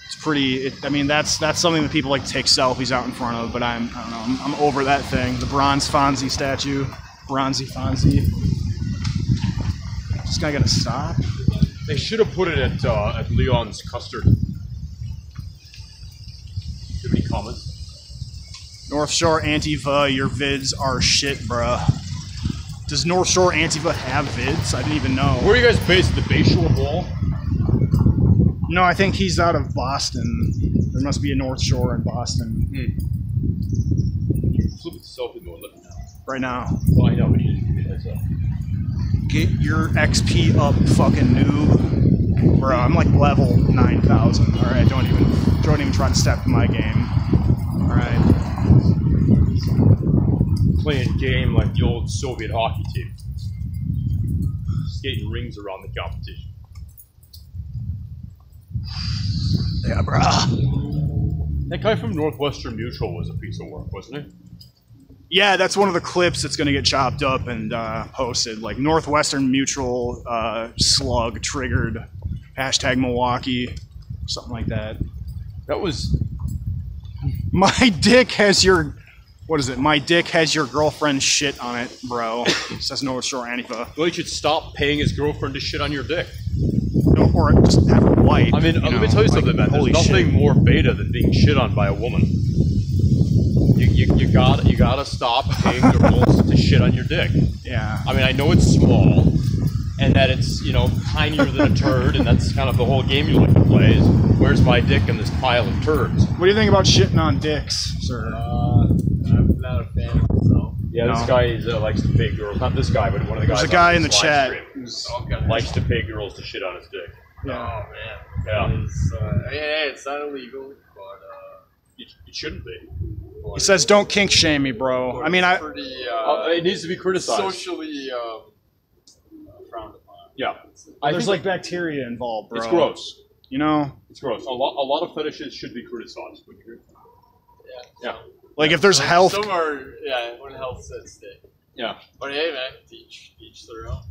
It's pretty. That's something that people like to take selfies out in front of. But I don't know. I'm over that thing. The bronze Fonzie statue, Bronzy Fonzie. Just gotta stop. They should have put it at Leon's Custard. Do you have any comments? North Shore Antifa, your vids are shit, bruh. Does North Shore Antifa have vids? I didn't even know. Where are you guys based? The Bayshore Wall? No, I think he's out of Boston. There must be a North Shore in Boston. Flip it selfie mode, let me know. Right now. Well, I know, but you didn't give me a heads up. Get your XP up, fucking noob. Bro, I'm like level 9,000. Alright, don't even try to step in my game. Alright. playing a game like the old Soviet hockey team. Skating rings around the competition. Yeah, bruh. That guy from Northwestern Mutual was a piece of work, wasn't he? Yeah, that's one of the clips that's going to get chopped up and posted. Like Northwestern Mutual slug triggered hashtag Milwaukee, something like that. That was... My dick has your... What is it? My dick has your girlfriend's shit on it, bro. Says North Shore Antifa. Well, he should stop paying his girlfriend to shit on your dick. No, or just have her wife. I mean, let me tell you something, man. There's nothing more beta than being shit on by a woman. You gotta stop paying girls to shit on your dick. Yeah. I mean, I know it's small, and that it's, you know, tinier than a turd, and that's kind of the whole game you like to play is, where's my dick in this pile of turds? What do you think about shitting on dicks, sir? I'm not a fan of myself. Yeah, this guy likes to pay girls. Not this guy, but one of the guys. There's a guy on in the live chat stream who's likes to pay girls to shit on his dick. yeah. Oh man. Yeah. It's not illegal, but It shouldn't be. He says, "Don't kink shame me, bro." I mean, I pretty It needs to be criticized. socially frowned upon. Yeah. there's like bacteria involved, bro. It's gross. You know, It's gross. A lot of fetishes should be criticized. Would you agree? Yeah. like if there's health. Some are, when health's at stake. Yeah. But hey, man, each their own.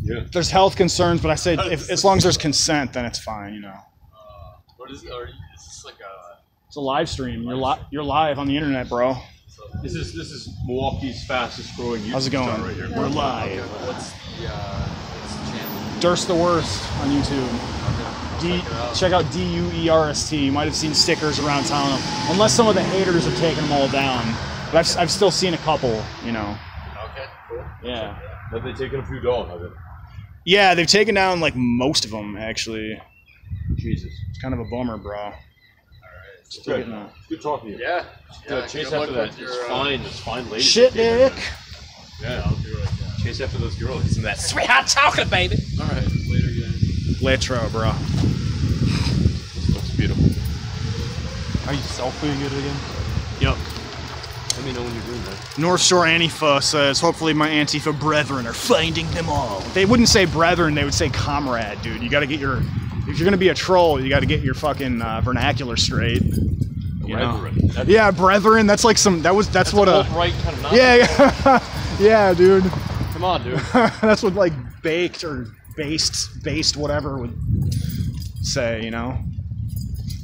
Yeah. There's health concerns, but I say as long as there's consent, then it's fine. You know, What is it? Is this like a? it's a live stream. You're live on the internet, bro. This is Milwaukee's fastest growing YouTube How's it going? star right here. We're live. What's the channel? Durst the Worst on YouTube. Check out DUERST. You might have seen stickers around town, unless some of the haters have taken them all down. But I've still seen a couple. You know. Okay, cool. Yeah. Have they taken a few down, have they? Yeah, they've taken down like most of them actually. Jesus. It's kind of a bummer, bro. Still Good. getting a- Good talking to you. Yeah. Chase good luck after that. with your, It's fine lady. Shit, Nick. Yeah. I'll do like that. Chase after those girls. Get some of that Sweet hot chocolate, baby. All right, later, guys. Letro, bro. This looks beautiful. Are you selfieing it again? Yep. Let me know when you're doing that. North Shore Antifa says, hopefully my Antifa brethren are finding them all. They wouldn't say brethren, they would say comrade, dude. You gotta get your, if you're gonna be a troll, you gotta get your fucking vernacular straight. You know? Brethren. Yeah, brethren, that's like some, that's what a, right kind of yeah, yeah, dude. Come on, dude. That's what like baked or based whatever would say, you know?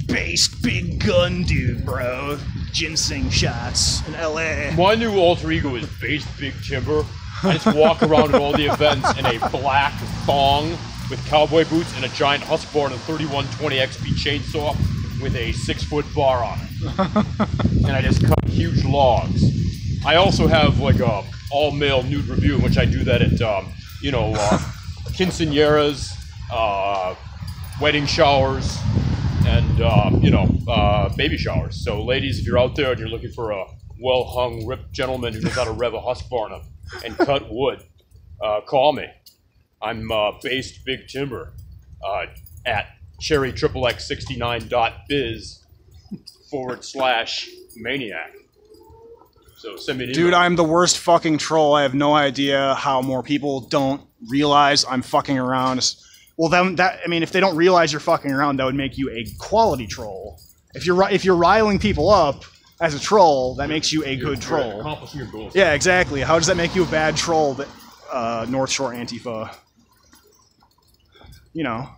Based big gun dude, bro. Ginseng shots in LA. My new alter ego is Based Big Timber. I just walk around at all the events in a black thong with cowboy boots and a giant Husqvarna 3120 XP chainsaw with a 6-foot bar on it. And I just cut huge logs. I also have like a all-male nude review in which I do that at, quinceañeras, wedding showers, and, baby showers. So ladies, if you're out there and you're looking for a well-hung, ripped gentleman who knows how to rev a Husqvarna and cut wood, call me. I'm Based Big Timber at cherryxxx69.biz/maniac. So send me an email. Dude, I'm the worst fucking troll. I have no idea how more people don't realize I'm fucking around. Well, if they don't realize you're fucking around, that would make you a quality troll. If you're riling people up as a troll, that makes you a good troll. Accomplishing your goals. Yeah, exactly. How does that make you a bad troll? That North Shore Antifa. You know,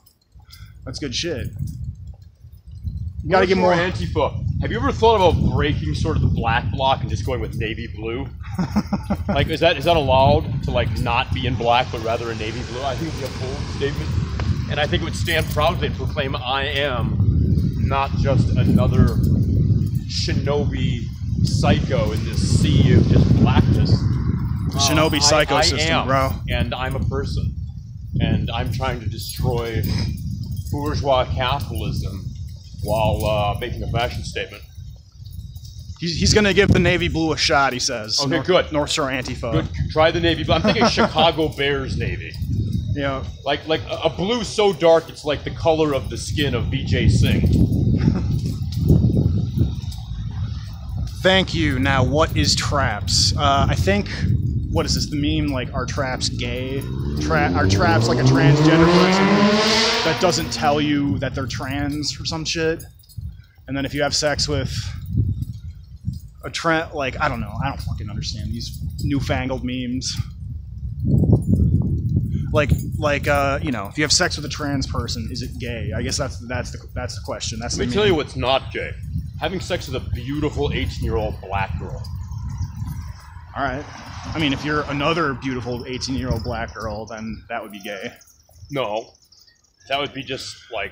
that's good shit. You gotta get more. Antifa. Have you ever thought about breaking sort of the black bloc and just going with navy blue? Like, is that allowed to like not be in black but rather in navy blue? I think it would be a bold statement, and I think it would stand proudly and proclaim, "I am not just another shinobi psycho in this sea of just blackness." Shinobi psycho I system, am, bro. And I'm a person, and I'm trying to destroy bourgeois capitalism while making a fashion statement. He's gonna give the navy blue a shot, he says. Okay, good. North Shore Antifa. Good. Try the navy blue. I'm thinking Chicago Bears navy. Yeah. Like a blue so dark it's like the color of the skin of BJ Singh. Thank you. Now, what is traps? I think, what is this, the meme, like, are traps gay? Are traps like a transgender person that doesn't tell you that they're trans or some shit? And then if you have sex with a like, I don't know, I don't fucking understand these newfangled memes. Like, you know, if you have sex with a trans person, is it gay? I guess that's the question. That's Let me tell you what's not gay. Having sex with a beautiful 18-year-old black girl. All right. I mean, if you're another beautiful 18-year-old black girl, then that would be gay. No. That would be just, like,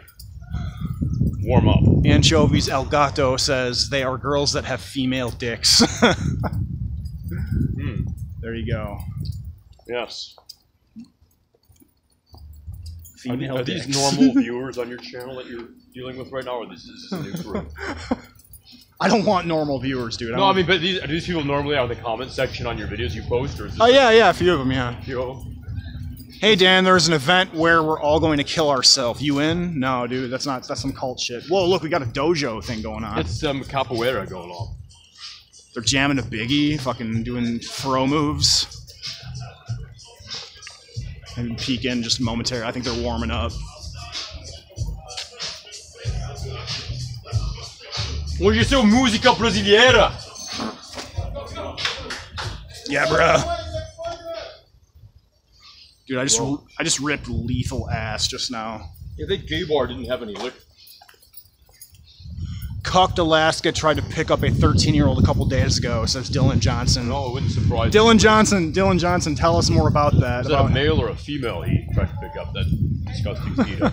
warm up. Anchovies El Gato says they are girls that have female dicks. There you go. Yes. Female are dicks. these normal viewers on your channel that you're dealing with right now, or this is a new group? I don't want normal viewers, dude. No, I mean, but are these people normally out in the comment section on your videos you post, or is this yeah, a few of them, yeah. Yo. Hey Dan, there's an event where we're all going to kill ourselves. You in? No, dude, that's some cult shit. Whoa, look, we got a dojo thing going on. It's some capoeira going on. They're jamming a Biggie, fucking doing throw moves. Maybe peek in just momentarily. I think they're warming up. Hoje é música brasileira. Yeah, bro. Dude, I just ripped lethal ass just now. Yeah, that gay bar didn't have any liquor. Cucked Alaska tried to pick up a 13-year-old a couple days ago, says Dylan Johnson. No, it wouldn't surprise me. Dylan Johnson, tell us more about that. Is that a male or a female he tried to pick up? That disgusting speeder.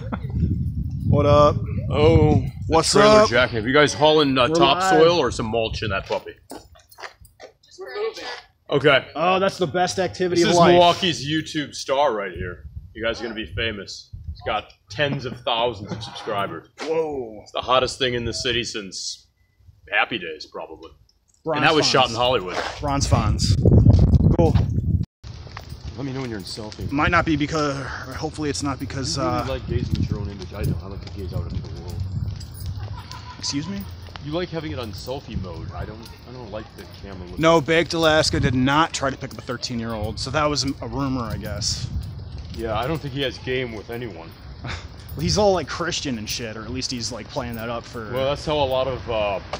What up? Oh, what's trailer up? jacking. Have you guys hauling topsoil or some mulch in that puppy? We're moving. Okay. Oh, that's the best activity This of is life. Milwaukee's YouTube star right here. You guys are going to be famous. He's got tens of thousands of subscribers. Whoa. It's the hottest thing in the city since Happy Days, probably. Bronze And that was Fonz. shot in Hollywood. Bronze Fonz. Cool. Let me know when you're in selfie. Might not be because, or hopefully it's not because, You really like gazing at your own image. I don't. I like to gaze out into the world. excuse me? You like having it on selfie mode. I don't like the camera looking. No, Baked Alaska did not try to pick up a 13-year-old, so that was a rumor, I guess. Yeah, I don't think he has game with anyone. Well, he's all like Christian and shit, or at least he's like playing that up for... Well, that's how a lot of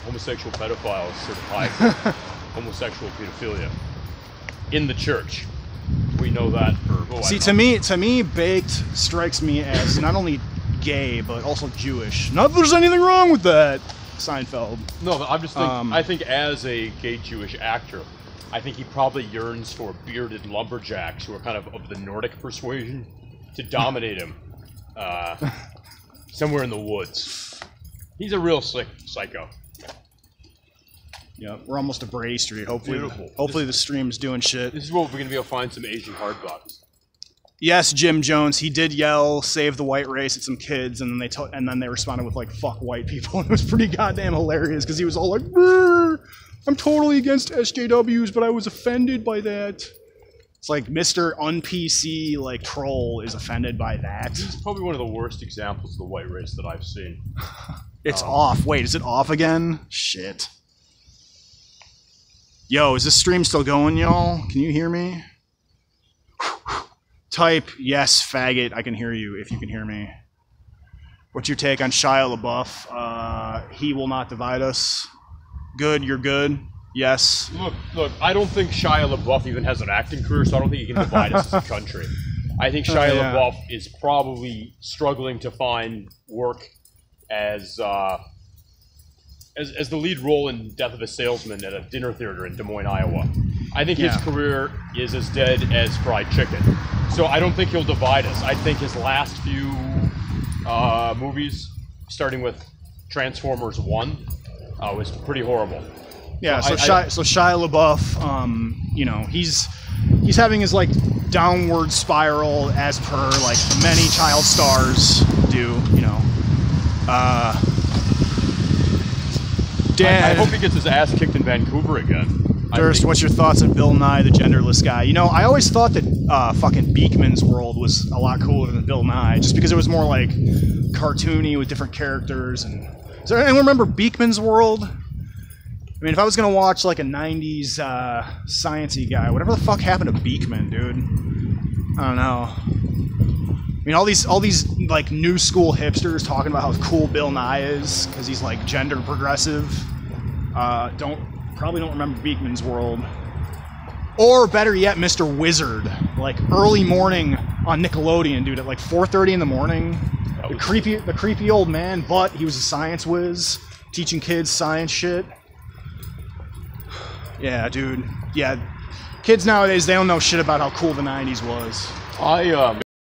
homosexual pedophiles certify homosexual pedophilia. In the church. We know that for... See, to me, Baked strikes me as not only gay, but also Jewish. Not that there's anything wrong with that, Seinfeld. No, but I'm just thinking, I think as a gay Jewish actor, I think he probably yearns for bearded lumberjacks who are kind of the Nordic persuasion to dominate him somewhere in the woods. He's a real sick psycho. Yeah, we're almost to Brady Street. Hopefully, Beautiful. The stream's doing shit. This is what we're going to be able to find some Asian hardbottoms. Yes, Jim Jones. He did yell "Save the white race" at some kids, and then they responded with like "Fuck white people." It was pretty goddamn hilarious because he was all like, "Brr, I'm totally against SJWs, but I was offended by that." It's like Mr. Un-PC like troll is offended by that. This is probably one of the worst examples of the white race that I've seen. It's off. Wait, is it off again? Shit. Yo, is this stream still going, y'all? Can you hear me? Type yes, faggot. I can hear you if you can hear me. What's your take on Shia LaBeouf? He will not divide us. Good, you're good. Yes. Look, I don't think Shia LaBeouf even has an acting career, so I don't think he can divide us as a country. I think Shia LaBeouf is probably struggling to find work as the lead role in Death of a Salesman at a dinner theater in Des Moines, Iowa. I think his career is as dead as fried chicken. So I don't think he'll divide us. I think his last few movies, starting with Transformers 1, was pretty horrible. Yeah, so Shia LaBeouf, you know, he's having his like downward spiral as per like many child stars do, you know. I hope he gets his ass kicked in Vancouver again. Durst, what's your thoughts on Bill Nye, the genderless guy? You know, I always thought that fucking Beekman's World was a lot cooler than Bill Nye, just because it was more like cartoony with different characters. And does anyone remember Beekman's World? It mean, if I was gonna watch like a '90s sciencey guy, whatever the fuck happened to Beekman, dude? I don't know. I mean, all these like new school hipsters talking about how cool Bill Nye is because he's like gender progressive. Probably don't remember Beekman's World. Or better yet, Mr. Wizard, like early morning on Nickelodeon, dude, at like 4:30 in the morning. The creepy old man, but he was a science whiz, teaching kids science shit. Yeah, dude. Yeah, kids nowadays, they don't know shit about how cool the '90s was.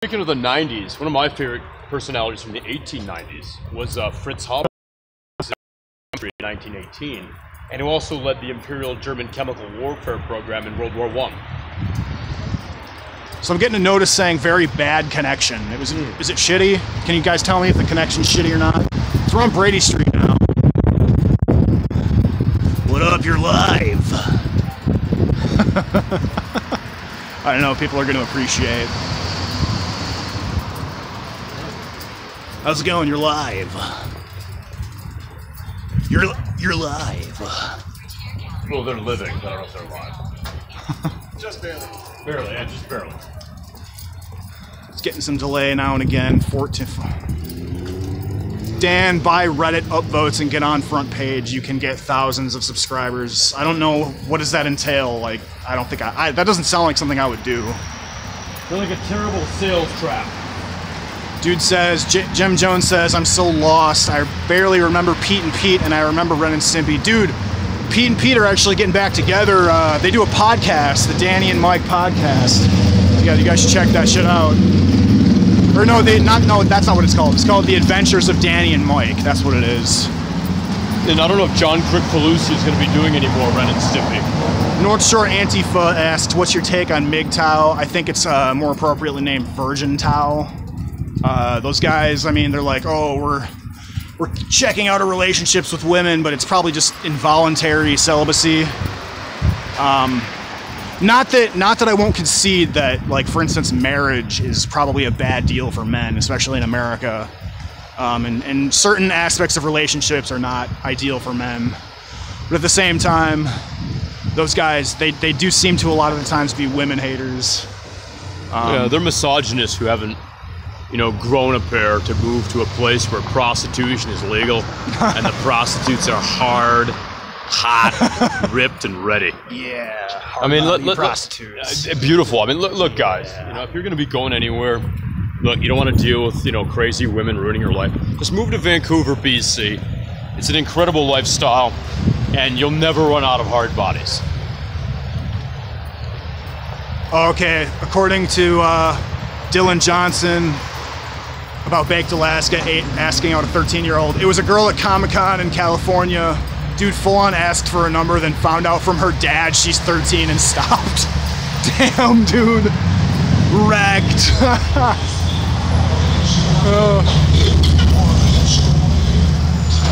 Speaking of the '90s, one of my favorite personalities from the 1890s was Fritz Haber in 1918. And who also led the Imperial German Chemical Warfare Program in World War I. So I'm getting a notice saying very bad connection. Is it shitty? Can you guys tell me if the connection's shitty or not? So we're on Brady Street now. What up, you're live. I don't know, people are going to appreciate. How's it going? You're live. You're live. Well, they're living, but I don't know if they're alive. Just barely. Barely, yeah, just barely. It's getting some delay now and again. Dan, buy Reddit upvotes and get on front page. You can get thousands of subscribers. I don't know, what does that entail? Like, I don't think that doesn't sound like something I would do. They're like a terrible sales trap. Dude says, Jim Jones says, I'm so lost. I barely remember Pete and Pete, and I remember Ren and Stimpy. Dude, Pete and Pete are actually getting back together. They do a podcast, the Danny and Mike podcast. Yeah, you guys should check that shit out. Or no, that's not what it's called. It's called The Adventures of Danny and Mike. That's what it is. And I don't know if John Crick-Pelusi is going to be doing any more Ren and Stimpy. North Shore Antifa asked, what's your take on MGTOW? I think it's more appropriately named Virgin Tao. Those guys, I mean, they're like, oh, we're checking out our relationships with women, but it's probably just involuntary celibacy. Not that I won't concede that, like, for instance, marriage is probably a bad deal for men, especially in America. And certain aspects of relationships are not ideal for men. But at the same time, those guys, they do seem to a lot of the times be women haters. Yeah, they're misogynists who haven't, grown a pair to move to a place where prostitution is legal and the prostitutes are hard, hot, ripped, and ready. Yeah. I mean, prostitutes. Beautiful. I mean, look, guys. If you're going to be going anywhere, look, you don't want to deal with crazy women ruining your life. Just move to Vancouver, BC. It's an incredible lifestyle, and you'll never run out of hard bodies. Okay, according to Dylan Johnson about Baked Alaska asking out a 13-year-old. It was a girl at Comic-Con in California. Dude full-on asked for a number, then found out from her dad she's 13 and stopped. Damn, dude. Wrecked.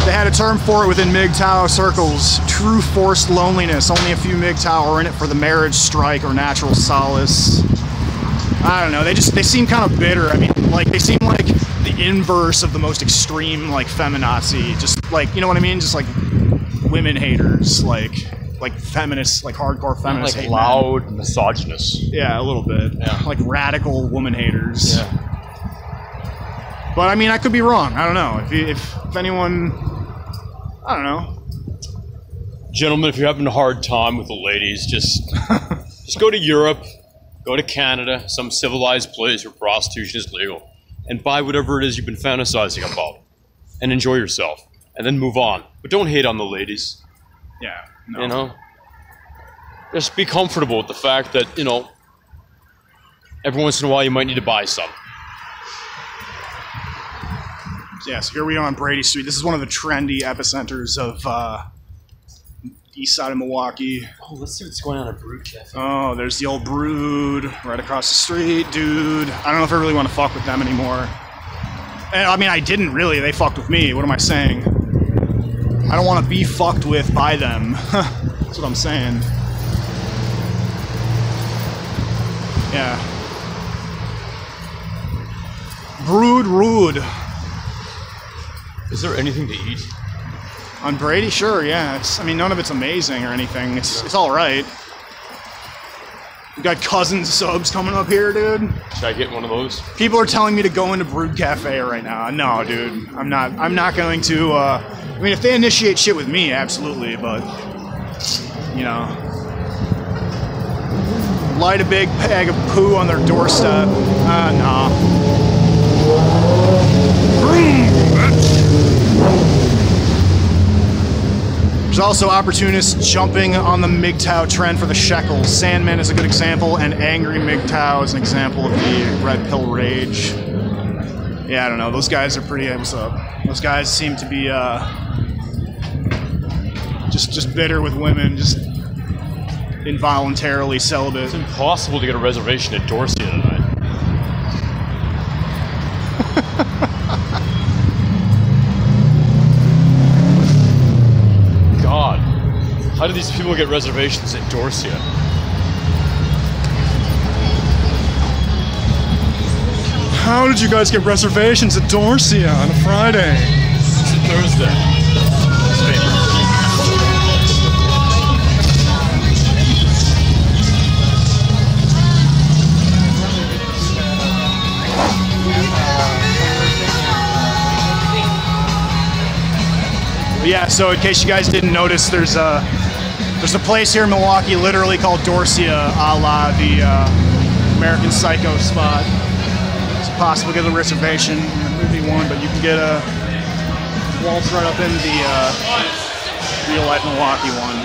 They had a term for it within MGTOW circles. True forced loneliness. Only a few MGTOW are in it for the marriage strike or natural solace. I don't know. They seem kind of bitter. I mean, like, they seem like the inverse of the most extreme, like, feminazi. Just, like, you know what I mean? Just, like, women haters. Like feminists, like, hardcore feminists. Like, loud misogynists. Yeah, a little bit. Yeah. Like, radical woman haters. Yeah. But, I mean, I could be wrong. I don't know. If anyone... I don't know. Gentlemen, if you're having a hard time with the ladies, just go to Europe, go to Canada, some civilized place where prostitution is legal, and buy whatever it is you've been fantasizing about, and enjoy yourself, and then move on. But don't hate on the ladies. Yeah. No. Just be comfortable with the fact that, every once in a while you might need to buy some. Yeah, so here we are on Brady Street. This is one of the trendy epicenters of east side of Milwaukee. Oh, let's see what's going on at Brood Cafe. Oh, there's the old Brood right across the street, dude. I don't know if I really want to fuck with them anymore. And, I mean, I didn't really. They fucked with me. What am I saying? I don't want to be fucked with by them. That's what I'm saying. Yeah. Brood. Is there anything to eat? On Brady, sure, yeah. I mean, none of it's amazing or anything. It's all right. We got Cousins subs coming up here, dude. Should I get one of those? People are telling me to go into Brood Cafe right now. No, dude, I'm not going to. I mean, if they initiate shit with me, absolutely. But you know, light a big bag of poo on their doorstep. Nah. There's also opportunists jumping on the MGTOW trend for the shekels. Sandman is a good example, and Angry MGTOW is an example of the Red Pill Rage. Yeah, I don't know. Those guys are pretty... What's up? Those guys seem to be just bitter with women, just involuntarily celibate. It's impossible to get a reservation at Dorsia tonight. God, how do these people get reservations at Dorsia? How did you guys get reservations at Dorsia on a Friday? It's a Thursday. It's famous. Yeah, so in case you guys didn't notice, there's a place here in Milwaukee literally called Dorsia, a la the American Psycho spot. It's possible to get a reservation in the movie one, but you can get a waltz right up in the real life Milwaukee one.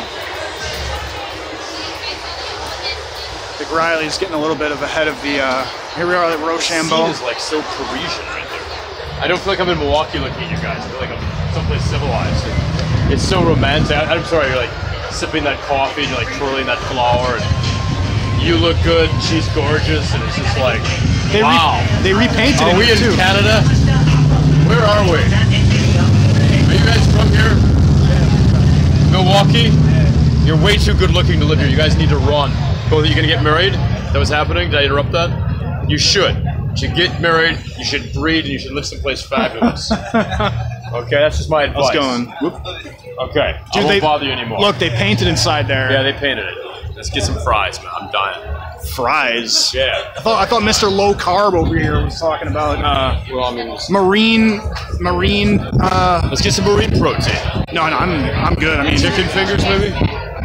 Big Riley's getting a little bit of ahead of the, here we are at Rochambeau. The scene is like so Parisian right there. I don't feel like I'm in Milwaukee looking at you guys. I feel like I'm someplace civilized. It's so romantic. I'm sorry, you're like sipping that coffee and you're like twirling that flower and you look good, she's gorgeous, and it's just like, wow. They repainted it. Are we in too. Canada? Where are we? Are you guys from here? Milwaukee? You're way too good looking to live here. You guys need to run. Both of you gonna get married? That was happening? Did I interrupt that? You should. You should get married, you should breed, and you should live someplace fabulous. Okay, that's just my advice. How's it going? Whoop. Okay, Dude, I won't bother you anymore. Look, they painted inside there. Yeah, they painted it. Let's get some fries, man. I'm dying. Fries? Yeah. I thought Mr. Low Carb over here was talking about well, I mean, marine. Let's get some marine protein. No, I'm good. I mean, chicken fingers, maybe.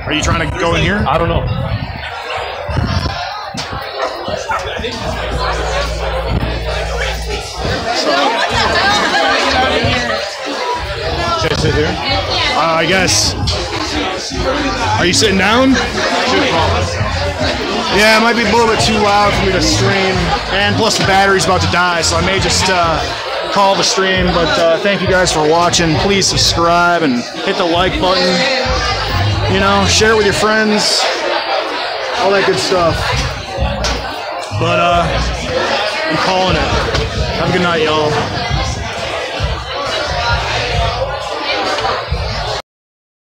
Are you trying to go in here? I don't know. Should I sit here? I guess. Are you sitting down? Yeah, it might be a little bit too loud for me to stream, and plus the battery's about to die, so I may just call the stream. But thank you guys for watching. Please subscribe and hit the like button. You know, share it with your friends, all that good stuff. But I'm calling it. Have a good night, y'all.